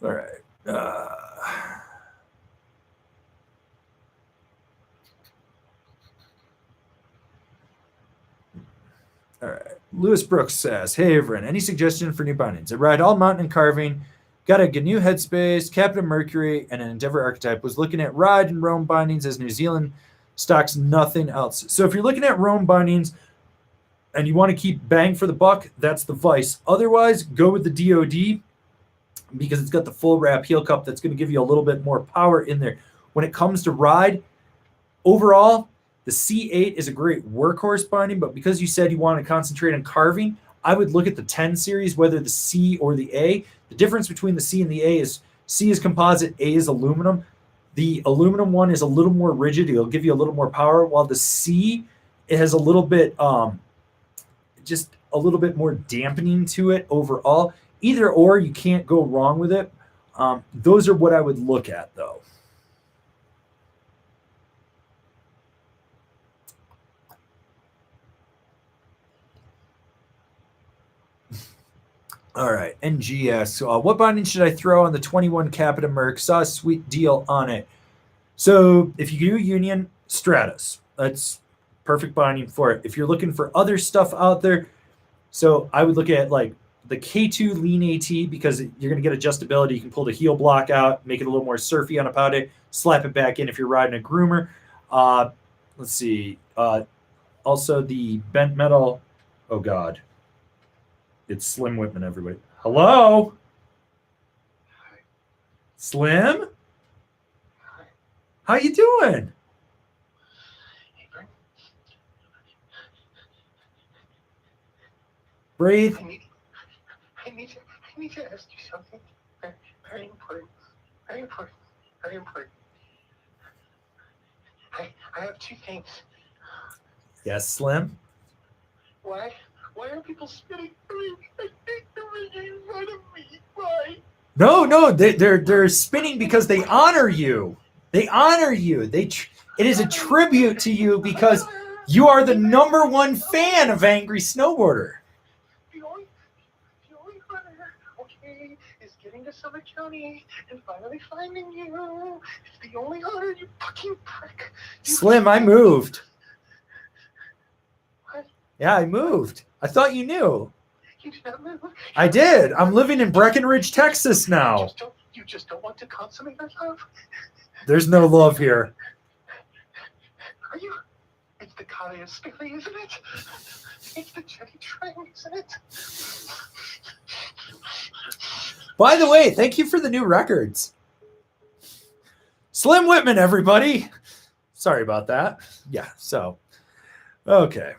All right. All right. Lewis Brooks says, hey, Avran, any suggestion for new bindings? I ride all mountain and carving, got a GNU Headspace, Captain Mercury, and an Endeavor Archetype. Was looking at ride and roam bindings as New Zealand stocks nothing else. So if you're looking at roam bindings and you want to keep bang for the buck, that's the Vice. Otherwise, go with the DOD. because it's got the full wrap heel cup that's going to give you a little bit more power in there. When it comes to ride, overall, the C8 is a great workhorse binding, but because you said you want to concentrate on carving, I would look at the 10 series, whether the C or the A. The difference between the C and the A is C is composite, A is aluminum. The aluminum one is a little more rigid. It'll give you a little more power, while the C, it has a little bit, just a little bit more dampening to it overall. Either or, you can't go wrong with it. Those are what I would look at, though. All right, NGS. What binding should I throw on the 21 Capita Merc? Saw a sweet deal on it. So if you do Union, Stratus. That's perfect binding for it. If you're looking for other stuff out there, so I would look at like the K2 Lean AT, because you're going to get adjustability. You can pull the heel block out, make it a little more surfy on a powder, slap it back in if you're riding a groomer. Let's see. Also the bent metal. Oh, God. It's Slim Whitman, everybody. Hello? Hi. Slim? Hi. How you doing? Hey, Breathe. I need to ask you something. Very important. Very important. Very important. I have two things. Yes, Slim? Why are people spitting in front of me? Why? No, they're spinning because they honor you. They honor you. It is a tribute to you because you are the #1 fan of Angry Snowboarder. The only honor, okay, is getting to Summit County and finally finding you. It's the only honor, you fucking prick. Slim, I moved. What? Yeah, I moved. I thought you knew. You did not move. I did. I'm living in Breckenridge, Texas now. You just don't want to consummate that love? There's no love here. Are you? It's the Kaya Spiffy, isn't it? It's the Jetty Train, isn't it? By the way, thank you for the new records. Slim Whitman, everybody. Sorry about that. Yeah, so. Okay.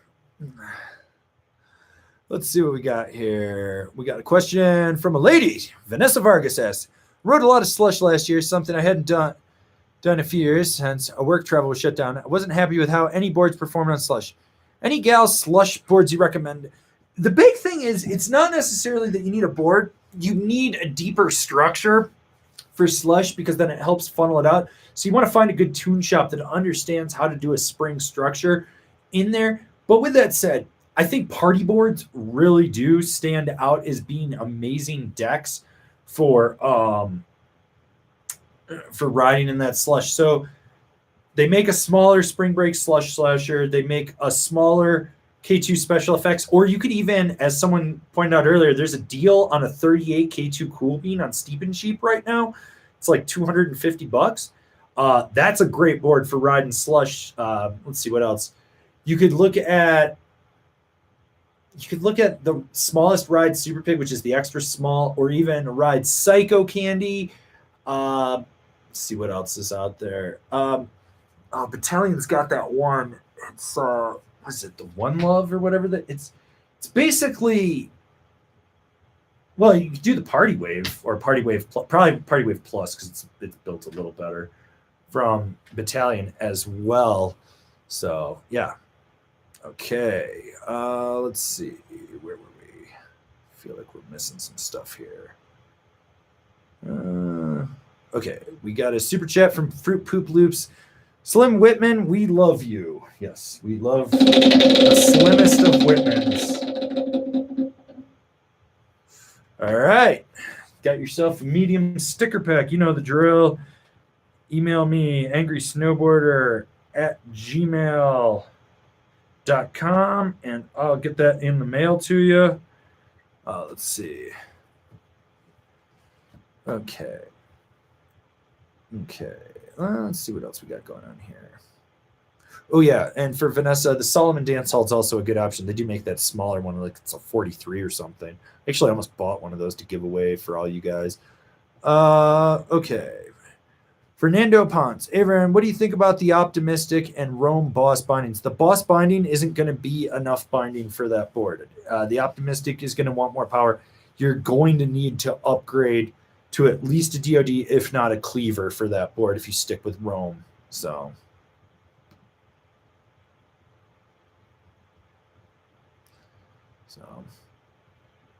Let's see what we got here. We got a question from a lady. Vanessa Vargas asks, rode a lot of slush last year, something I hadn't done a few years since a work travel was shut down. I wasn't happy with how any boards performed on slush. Any gal slush boards you recommend? The big thing is it's not necessarily that you need a board. You need a deeper structure for slush because then it helps funnel it out. So you want to find a good tune shop that understands how to do a spring structure in there. But with that said, I think party boards really do stand out as being amazing decks for riding in that slush. So they make a smaller spring break slush slasher. They make a smaller K2 special effects, or you could even, as someone pointed out earlier, there's a deal on a 38 K2 Cool Bean on Steep and Cheap right now. It's like $250. That's a great board for riding slush. Let's see what else. You could look at the smallest Ride Super Pig, which is the extra small, or even Ride Psycho Candy. Let's see what else is out there. Battalion's got that one. It's what is it, the One Love or whatever that it's basically. Well, you could do the Party Wave or Party Wave probably Party Wave Plus because it's built a little better from Battalion as well. So yeah. Okay, let's see. Where were we? I feel like we're missing some stuff here. Okay, we got a super chat from Fruit Poop Loops. Slim Whitman, we love you. Yes, we love the slimmest of Whitmans. All right, got yourself a medium sticker pack. You know the drill. Email me, angrysnowboarder@gmail.com, and I'll get that in the mail to you. Let's see. Okay. Let's see what else we got going on here. Oh, yeah, and for Vanessa, the Salomon Dance Hall is also a good option. They do make that smaller one, like it's a 43 or something. Actually, I almost bought one of those to give away for all you guys. Okay. Fernando Ponce. Avran, what do you think about the Optimistic and Rome boss bindings? The boss binding isn't going to be enough binding for that board. The Optimistic is going to want more power. You're going to need to upgrade to at least a DOD, if not a Cleaver, for that board if you stick with Rome. So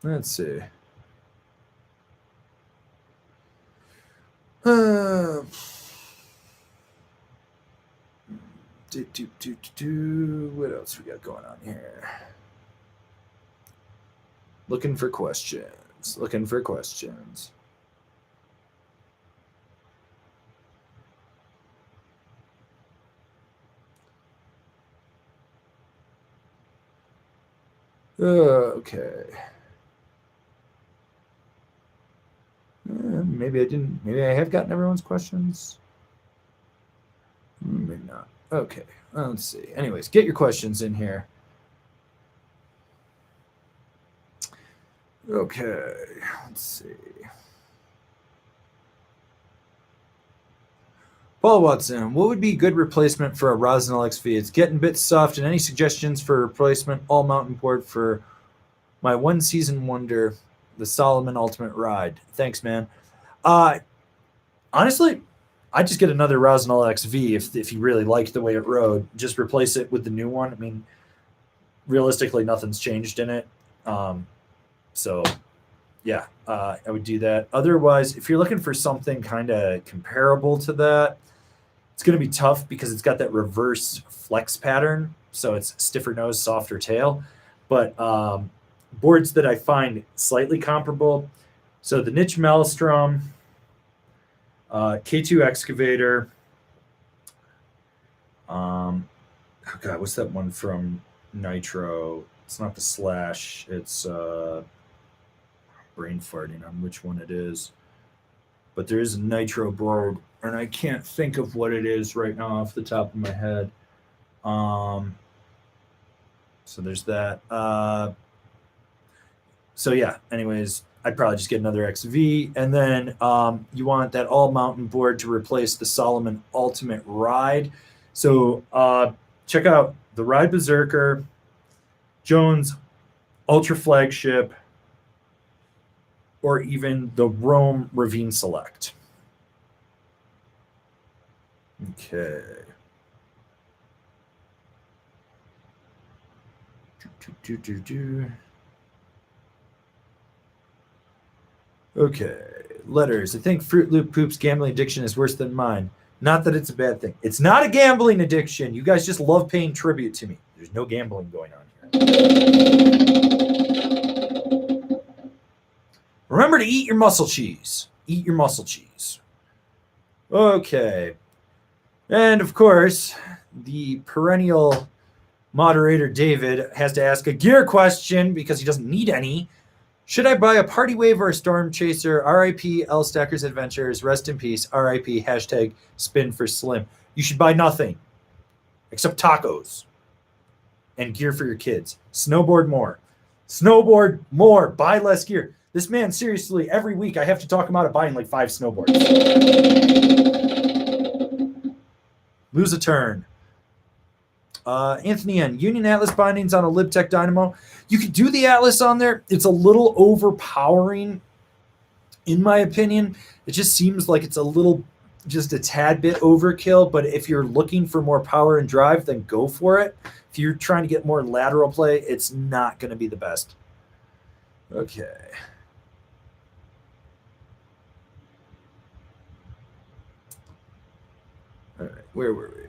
let's see. What else we got going on here? Looking for questions. Okay. Maybe I have gotten everyone's questions. Maybe not. Okay, let's see. Anyways, get your questions in here. Okay, let's see. Paul Watson, what would be a good replacement for a Rossignol XV? It's getting a bit soft, and any suggestions for replacement all-mountain board for my one-season wonder, the Salomon Ultimate Ride? Thanks, man. Honestly, I'd just get another Rossignol XV if you really liked the way it rode. Just replace it with the new one. I mean, realistically, nothing's changed in it. So, yeah, I would do that. Otherwise, if you're looking for something kind of comparable to that, it's going to be tough because it's got that reverse flex pattern. So it's stiffer nose, softer tail. But boards that I find slightly comparable. So the Niche Maelstrom, K2 Excavator. Oh God, what's that one from Nitro? It's not the Slash. It's brain farting on which one it is. But there is a Nitro board, and I can't think of what it is right now off the top of my head. So there's that. So yeah, anyways, I'd probably just get another XV. And then you want that all-mountain board to replace the Salomon Ultimate Ride. So check out the Ride Berserker, Jones Ultra Flagship, or even the Rome Ravine Select. Okay. Okay. Letters. I think Fruit Loop Poop's gambling addiction is worse than mine. Not that it's a bad thing. It's not a gambling addiction. You guys just love paying tribute to me. There's no gambling going on here. Remember to eat your muscle cheese. Eat your muscle cheese. Okay. And of course, the perennial moderator David has to ask a gear question because he doesn't need any. Should I buy a Party Wave or a Storm Chaser? RIP L Stackers Adventures. Rest in peace. RIP hashtag spin for Slim. You should buy nothing except tacos and gear for your kids. Snowboard more. Snowboard more. Buy less gear. This man, seriously, every week I have to talk him out of buying like 5 snowboards. Lose a turn. Anthony N. Union Atlas bindings on a LibTech Dynamo. You could do the Atlas on there. It's a little overpowering, in my opinion. It just seems like it's just a tad bit overkill. But if you're looking for more power and drive, then go for it. If you're trying to get more lateral play, it's not going to be the best. Okay. All right, where were we?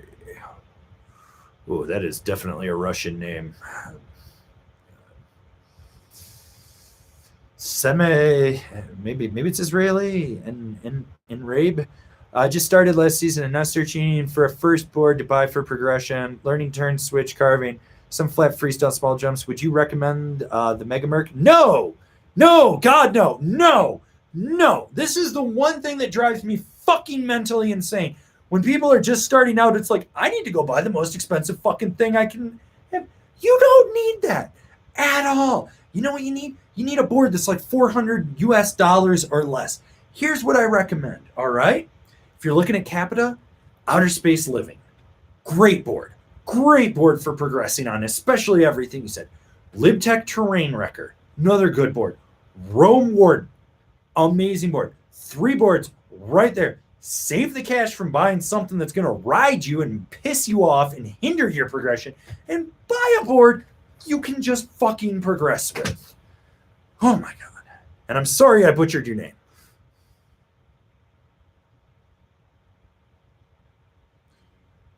Oh, that is definitely a Russian name. Maybe it's Israeli and Rabe. Just started last season and now searching for a first board to buy for progression, learning turn, switch, carving, some flat freestyle small jumps. Would you recommend the Mega Merc? No, God, no. This is the one thing that drives me fucking mentally insane. When people are just starting out, it's like, I need to go buy the most expensive fucking thing I can have. You don't need that at all. You know what you need? You need a board that's like $400 or less. Here's what I recommend, all right? If you're looking at Capita, Outer Space Living. Great board. Great board for progressing on, especially everything you said. LibTech Terrain Wrecker, another good board. Rome Warden, amazing board. 3 boards right there. Save the cash from buying something that's going to ride you and piss you off and hinder your progression, and buy a board you can just fucking progress with. Oh my God. And I'm sorry I butchered your name.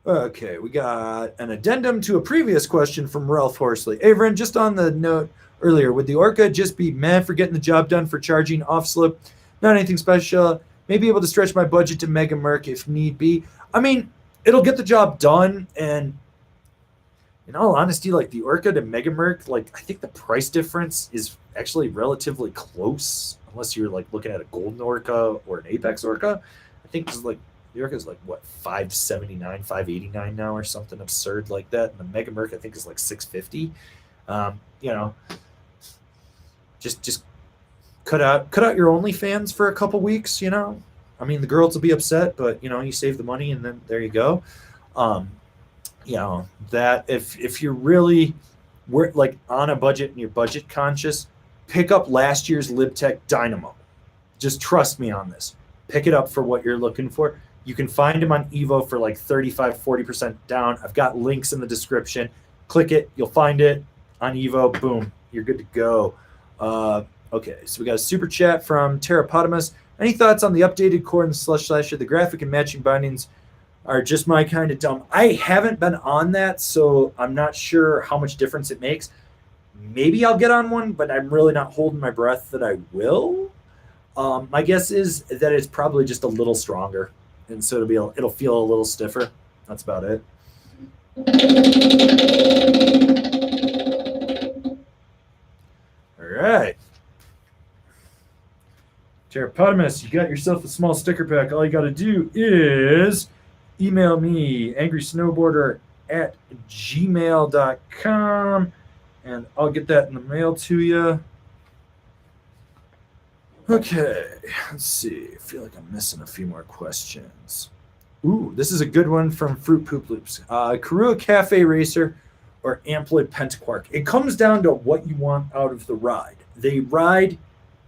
Okay, we got an addendum to a previous question from Ralph Horsley. Avran, just on the note earlier, would the Orca just be mad for getting the job done for charging off slip? Not anything special. Maybe able to stretch my budget to Mega Merc if need be. I mean, it'll get the job done, and in all honesty, like the Orca to Mega Merc, like I think the price difference is actually relatively close, unless you're like looking at a Golden Orca or an Apex Orca. I think it's like the Orca is like what, $579, $589 now or something absurd like that. And the Mega Merc I think is like $650. You know, just cut out your OnlyFans for a couple weeks. You know, I mean the girls will be upset, but you know you save the money and then there you go. You know that if you're really like on a budget and you're budget conscious, pick up last year's LibTech Dynamo. Just trust me on this. Pick it up for what you're looking for. You can find them on Evo for like 35-40% down. I've got links in the description. Click it, you'll find it on Evo. Boom, you're good to go. Okay, so we got a super chat from Terrapotamus. Any thoughts on the updated core and the Slush Slasher? The graphic and matching bindings are just my kind of dumb. I haven't been on that, so I'm not sure how much difference it makes. Maybe I'll get on one, but I'm really not holding my breath that I will. My guess is that it's probably just a little stronger, and so it'll feel a little stiffer. That's about it. All right. Terrapotamus, you got yourself a small sticker pack. All you got to do is email me, angrysnowboarder@gmail.com, and I'll get that in the mail to you. Okay, let's see. I feel like I'm missing a few more questions. Ooh, this is a good one from Fruit Poop Loops. Karua Cafe Racer or Amploid Pentaquark. It comes down to what you want out of the ride. They ride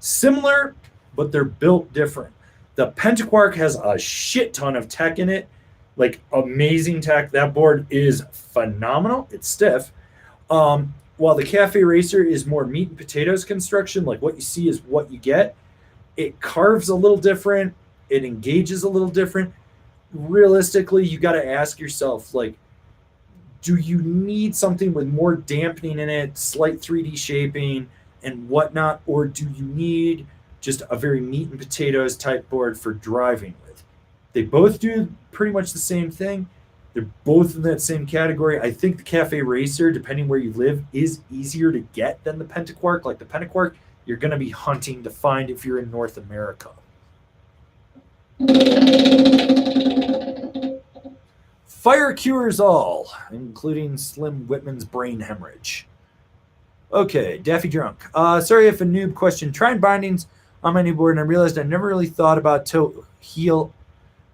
similar, but they're built different. The Pentaquark has a shit ton of tech in it, like amazing tech. That board is phenomenal. It's stiff. While the Cafe Racer is more meat and potatoes construction, like what you see is what you get. It carves a little different. It engages a little different. Realistically, you got to ask yourself, like, do you need something with more dampening in it, slight 3D shaping and whatnot, or do you need just a very meat and potatoes type board for driving with? They both do pretty much the same thing. They're both in that same category. I think the Cafe Racer, depending where you live, is easier to get than the Pentaquark. Like the Pentaquark, you're going to be hunting to find if you're in North America. Fire cures all, including Slim Whitman's brain hemorrhage. Okay, Daffy Drunk. Sorry if a noob question. Trying bindings on my new board, and I realized I never really thought about heel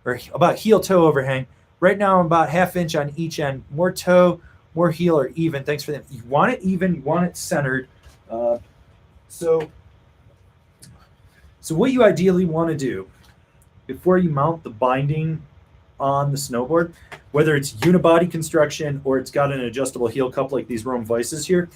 toe overhang. Right now I'm about ½ inch on each end. More toe, more heel, or even. Thanks for that. You want it even, you want it centered. So what you ideally want to do before you mount the binding on the snowboard, whether it's unibody construction or it's got an adjustable heel cup like these Rome Vices here,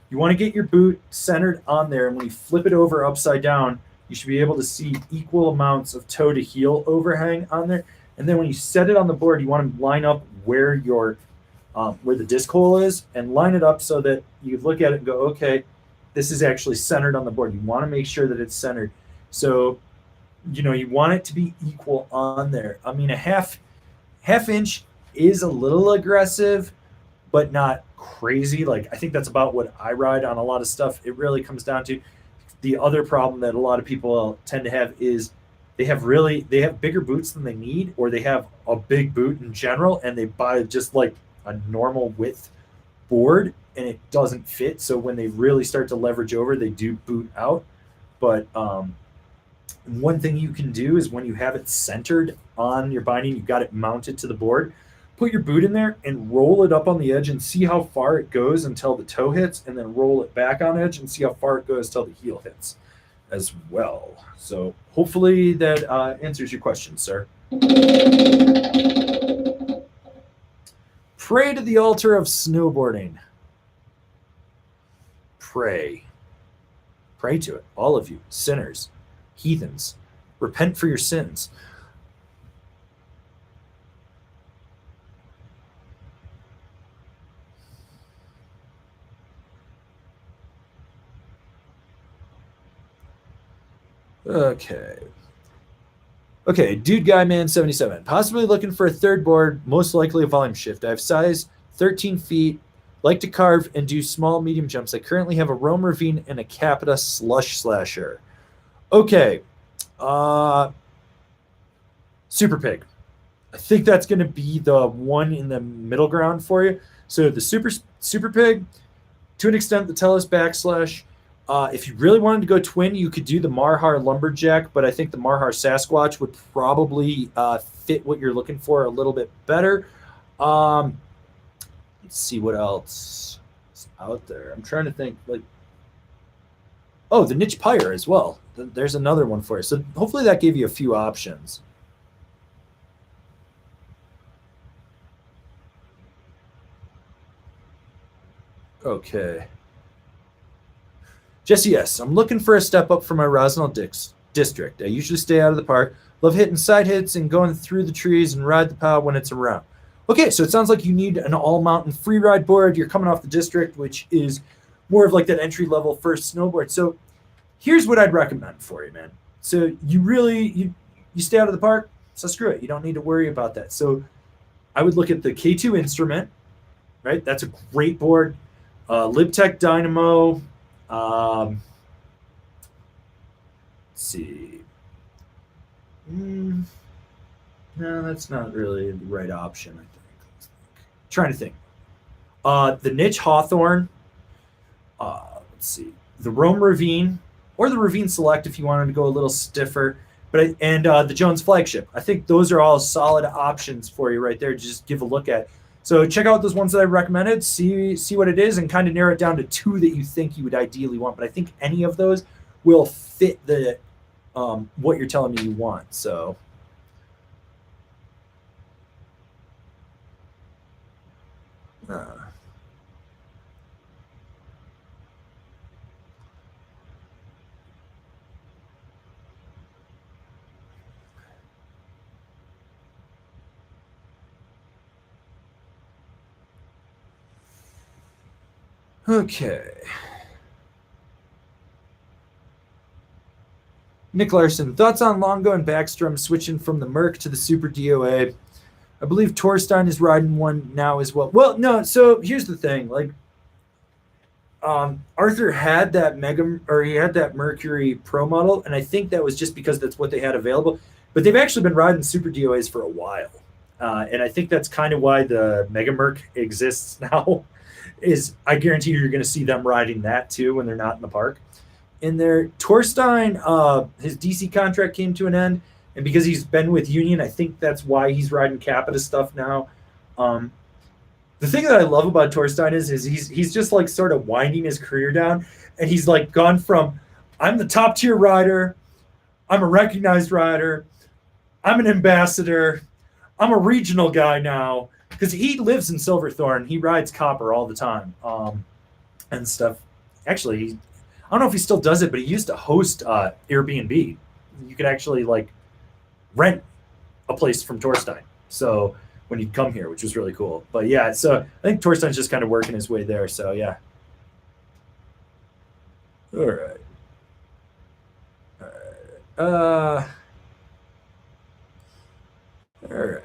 you want to get your boot centered on there, and when you flip it over upside down, you should be able to see equal amounts of toe to heel overhang on there. And then when you set it on the board, you want to line up where where the disc hole is, and line it up so that you look at it and go, okay, this is actually centered on the board. You want to make sure that it's centered. So, you know, you want it to be equal on there. I mean, a half inch is a little aggressive, but not crazy. Like, I think that's about what I ride on a lot of stuff. It really comes down to the other problem that a lot of people tend to have is they have bigger boots than they need, or they have a big boot in general and they buy just like a normal width board and it doesn't fit. So when they really start to leverage over, they do boot out. But one thing you can do is when you have it centered on your binding, you've got it mounted to the board, put your boot in there and roll it up on the edge and see how far it goes until the toe hits, and then roll it back on edge and see how far it goes till the heel hits as well. So hopefully that answers your question, sir. Pray to the altar of snowboarding. Pray. Pray to it, all of you, sinners, heathens. Repent for your sins. Okay, Dude Guy Man 77. Possibly looking for a third board, most likely a volume shift. I have size 13 feet, like to carve and do small, medium jumps. I currently have a Rome Ravine and a Capita Slush Slasher. Okay. Super Pig. I think that's going to be the one in the middle ground for you. So the Super Pig, to an extent, the Tellus Backslash. If you really wanted to go twin, you could do the Marhar Lumberjack, but I think the Marhar Sasquatch would probably fit what you're looking for a little bit better. Let's see what else is out there. I'm trying to think. Oh, the Niche Pyre as well. There's another one for you. So hopefully that gave you a few options. Okay. Jesse S. I'm looking for a step up for my Rossignol district. I usually stay out of the park. Love hitting side hits and going through the trees and ride the POW when it's around. Okay, so it sounds like you need an all-mountain free ride board. You're coming off the district, which is more of like that entry-level first snowboard. So here's what I'd recommend for you, man. So you stay out of the park, so screw it. You don't need to worry about that. So I would look at the K2 Instrument, right? That's a great board. LibTech Dynamo. Let's see. No, that's not really the right option, I think. Trying to think. The Niche Hawthorne. Let's see. The Rome Ravine, or the Ravine Select if you wanted to go a little stiffer. And the Jones Flagship. I think those are all solid options for you right there. Just give a look at. So check out those ones that I recommended, see what it is, and kind of narrow it down to two that you think you would ideally want. But I think any of those will fit the what you're telling me you want. So okay. Nick Larson, thoughts on Longboard and Backstrom switching from the Merc to the Super DOA? I believe Torstein is riding one now as well. Well, no, so here's the thing. Like, Arthur had that he had that Mercury Pro model, and I think that was just because that's what they had available. But they've actually been riding Super DOAs for a while. And I think that's kind of why the Mega Merc exists now. Is I guarantee you're going to see them riding that too when they're not in the park. In there, Torstein, his DC contract came to an end, and because he's been with Union, I think that's why he's riding Capita stuff now. The thing that I love about Torstein is he's just like sort of winding his career down, and he's like gone from I'm the top tier rider, I'm a recognized rider, I'm an ambassador, I'm a regional guy now, because he lives in Silverthorne. He rides Copper all the time and stuff. Actually, I don't know if he still does it, but he used to host Airbnb. You could actually like rent a place from Torstein. So when you'd come here, which was really cool. But yeah, so I think Torstein's just kind of working his way there. So yeah. All right. All right.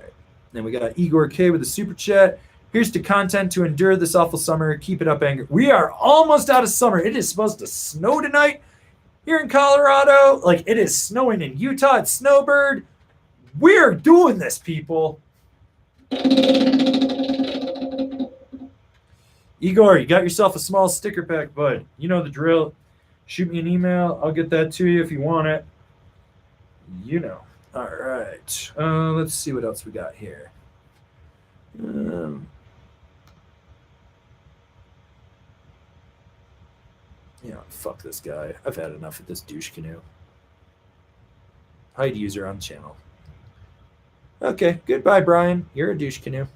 Then we got Igor K with a super chat. Here's to content to endure this awful summer. Keep it up, anger. We are almost out of summer. It is supposed to snow tonight here in Colorado. Like, it is snowing in Utah at Snowbird. We're doing this, people. Igor, you got yourself a small sticker pack, bud. You know the drill. Shoot me an email. I'll get that to you if you want it. You know. All right. Let's see what else we got here. Fuck this guy. I've had enough of this douche canoe. Hide user on channel. Okay, goodbye, Brian. You're a douche canoe.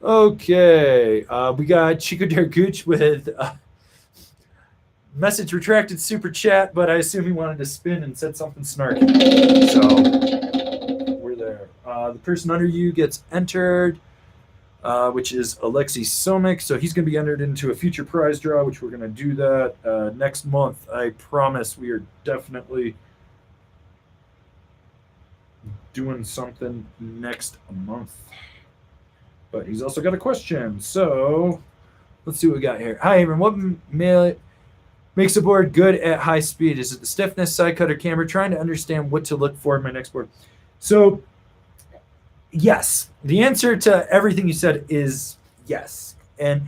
Okay, we got Chico Dergooch with message retracted super chat, but I assume he wanted to spin and said something snarky. So we're there. The person under you gets entered, which is Alexei Somik. So he's going to be entered into a future prize draw, which we're going to do that next month. I promise we are definitely doing something next month. But he's also got a question. So let's see what we got here. Hi, Avran. What makes a board good at high speed? Is it the stiffness, side cut, or camber? Trying to understand what to look for in my next board. So yes, the answer to everything you said is yes. And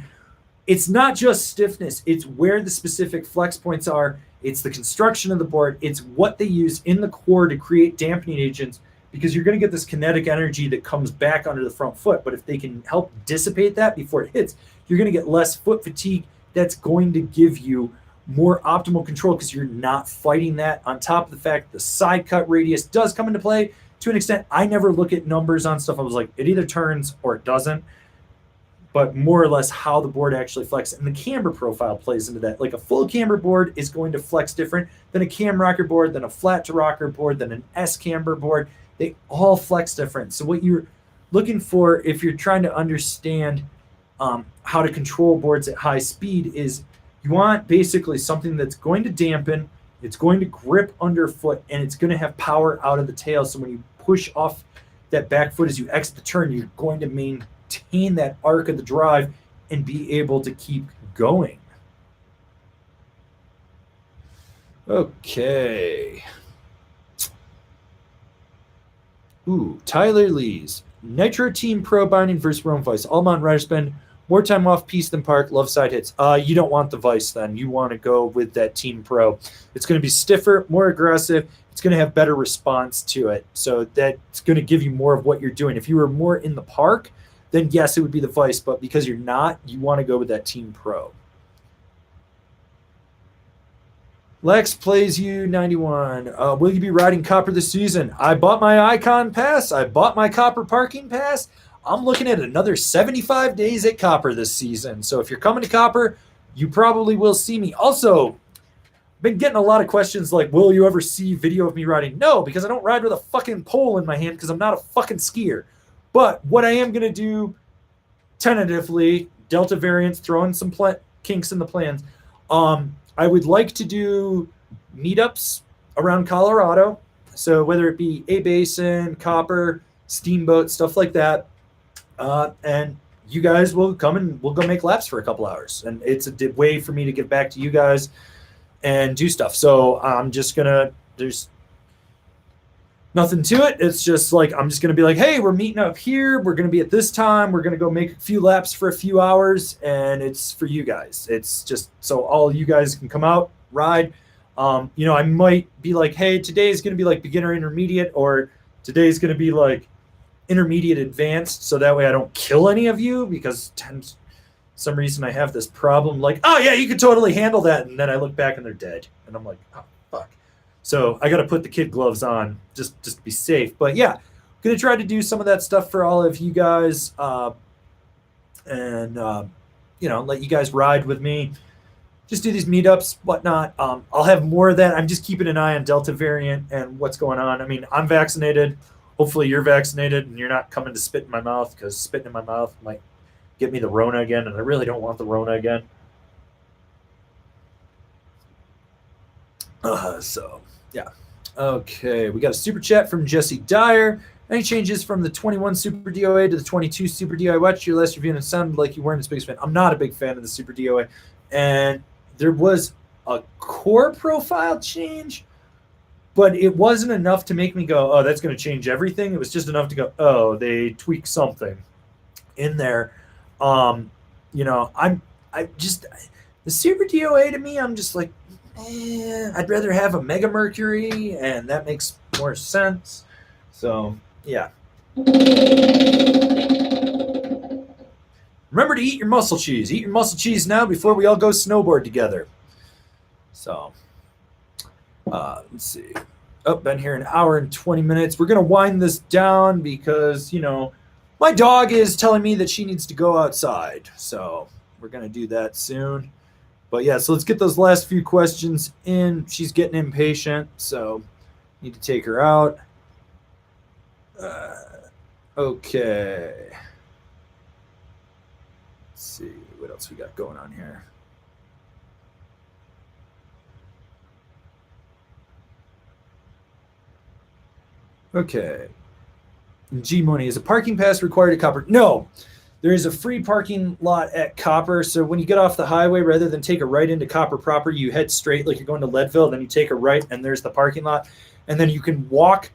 it's not just stiffness. It's where the specific flex points are. It's the construction of the board. It's what they use in the core to create dampening agents, because you're going to get this kinetic energy that comes back under the front foot. But if they can help dissipate that before it hits, you're going to get less foot fatigue. That's going to give you more optimal control because you're not fighting that. On top of the fact the side cut radius does come into play to an extent. I never look at numbers on stuff. I was like, it either turns or it doesn't. But more or less how the board actually flexes. And the camber profile plays into that. Like a full camber board is going to flex different than a cam rocker board, than a flat to rocker board, than an S camber board. They all flex different. So what you're looking for if you're trying to understand how to control boards at high speed is you want basically something that's going to dampen, it's going to grip underfoot, and it's going to have power out of the tail. So when you push off that back foot as you exit the turn, you're going to maintain that arc of the drive and be able to keep going. Okay. Ooh, Tyler Lee's Nitro Team Pro binding versus Rome Vice. Almont rider spend more time off piste than park. Love side hits. You don't want the Vice then. You want to go with that Team Pro. It's going to be stiffer, more aggressive. It's going to have better response to it. So that's going to give you more of what you're doing. If you were more in the park, then yes, it would be the Vice. But because you're not, you want to go with that Team Pro. Lex plays you 91. Will you be riding Copper this season? I bought my Icon Pass. I bought my Copper Parking Pass. I'm looking at another 75 days at Copper this season. So if you're coming to Copper, you probably will see me. Also, been getting a lot of questions like, will you ever see video of me riding? No, because I don't ride with a fucking pole in my hand because I'm not a fucking skier. But what I am going to do tentatively, Delta variants, throwing some kinks in the plans, I would like to do meetups around Colorado. So whether it be A Basin, Copper, Steamboat, stuff like that. And you guys will come and we'll go make laps for a couple hours. And it's a way for me to give back to you guys and do stuff. So I'm just going to, there's nothing to it. It's just like, I'm just going to be like, hey, we're meeting up here. We're going to be at this time. We're going to go make a few laps for a few hours. And it's for you guys. It's just so all you guys can come out, ride. I might be like, hey, today is going to be like beginner intermediate, or today is going to be like intermediate advanced. So that way I don't kill any of you, because some reason I have this problem like, oh yeah, you could totally handle that. And then I look back and they're dead. And I'm like, oh, fuck. So I got to put the kid gloves on just to be safe. But yeah, I'm going to try to do some of that stuff for all of you guys and let you guys ride with me. Just do these meetups, whatnot. I'll have more of that. I'm just keeping an eye on Delta variant and what's going on. I mean, I'm vaccinated. Hopefully you're vaccinated and you're not coming to spit in my mouth, because spitting in my mouth might get me the Rona again, and I really don't want the Rona again. So, yeah. Okay, we got a super chat from Jesse Dyer. Any changes from the 21 Super DOA to the 22 Super DOA? Watch your last review and it sounded like you weren't his biggest fan. I'm not a big fan of the Super DOA. And there was a core profile change, but it wasn't enough to make me go, oh, that's going to change everything. It was just enough to go, oh, they tweaked something in there. The Super DOA to me, I'm just like, I'd rather have a Mega Mercury, and that makes more sense. So, yeah. Remember to eat your muscle cheese. Eat your muscle cheese now before we all go snowboard together. So, let's see. Oh, been here an hour and 20 minutes. We're going to wind this down because, you know, my dog is telling me that she needs to go outside. So we're going to do that soon. But yeah, so let's get those last few questions in. She's getting impatient, so need to take her out. Okay. Let's see what else we got going on here. Okay. G Money, is a parking pass required at Copper? No. There is a free parking lot at Copper. So when you get off the highway, rather than take a right into Copper proper, you head straight like you're going to Leadville. Then you take a right, and there's the parking lot. And then you can walk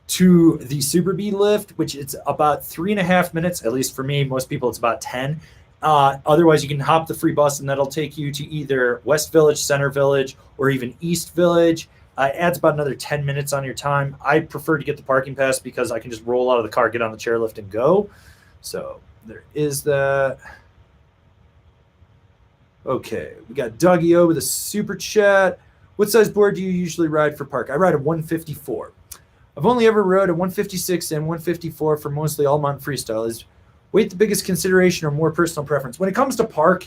to the Super B lift, which it's about 3.5 minutes, at least for me. Most people, it's about 10. Otherwise, you can hop the free bus, and that'll take you to either West Village, Center Village, or even East Village. It adds about another 10 minutes on your time. I prefer to get the parking pass because I can just roll out of the car, get on the chairlift, and go. So there is that. Okay, we got Dougie O with a super chat. What size board do you usually ride for park? I ride a 154. I've only ever rode a 156 and 154 for mostly all mountain freestyle. Is weight the biggest consideration or more personal preference? When it comes to park,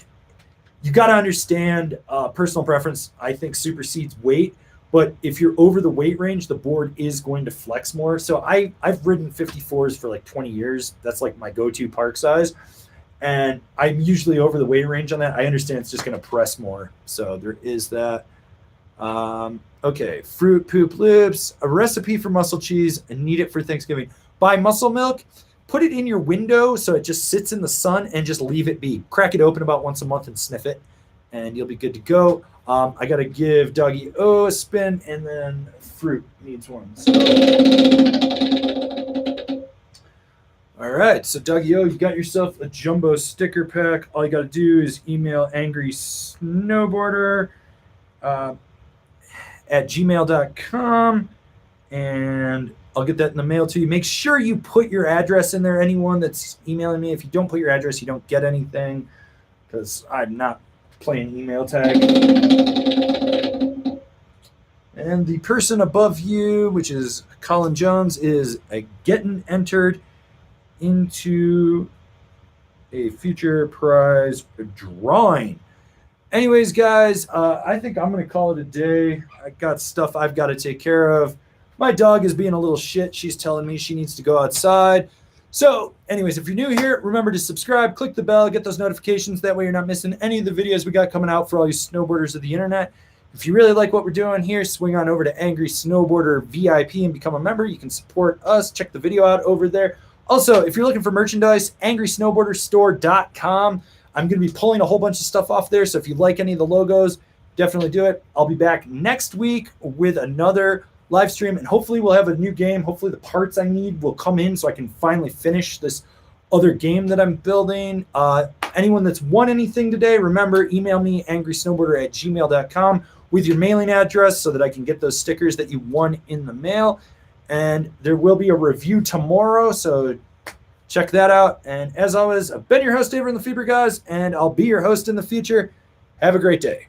you got to understand personal preference, I think, supersedes weight. But if you're over the weight range, the board is going to flex more. So I've ridden 54s for like 20 years. That's like my go-to park size. And I'm usually over the weight range on that. I understand it's just going to press more. So there is that. Okay, Fruit Poop Loops. A recipe for muscle cheese and need it for Thanksgiving. Buy muscle milk. Put it in your window so it just sits in the sun and just leave it be. Crack it open about once a month and sniff it. And you'll be good to go. I got to give Dougie O a spin, and then Fruit needs one. So. All right, so Dougie O, you got yourself a jumbo sticker pack. All you got to do is email Angry Snowboarder at gmail.com, and I'll get that in the mail to you. Make sure you put your address in there. Anyone that's emailing me, if you don't put your address, you don't get anything, because I'm not playing email tag. And the person above you, which is Colin Jones, is getting entered into a future prize drawing. Anyways, guys, I think I'm going to call it a day. I got stuff I've got to take care of. My dog is being a little shit. She's telling me she needs to go outside. So, anyways, if you're new here, remember to subscribe, click the bell, get those notifications. That way you're not missing any of the videos we got coming out for all you snowboarders of the internet. If you really like what we're doing here, swing on over to Angry Snowboarder VIP and become a member. You can support us. Check the video out over there. Also, if you're looking for merchandise, angrysnowboarderstore.com. I'm going to be pulling a whole bunch of stuff off there. So if you like any of the logos, definitely do it. I'll be back next week with another live stream, and hopefully we'll have a new game. Hopefully the parts I need will come in so I can finally finish this other game that I'm building. Anyone that's won anything today, remember, email me, angrysnowboarder@gmail.com, with your mailing address so that I can get those stickers that you won in the mail. And there will be a review tomorrow, so check that out. And as always, I've been your host, Avran LeFeber, guys, and I'll be your host in the future. Have a great day.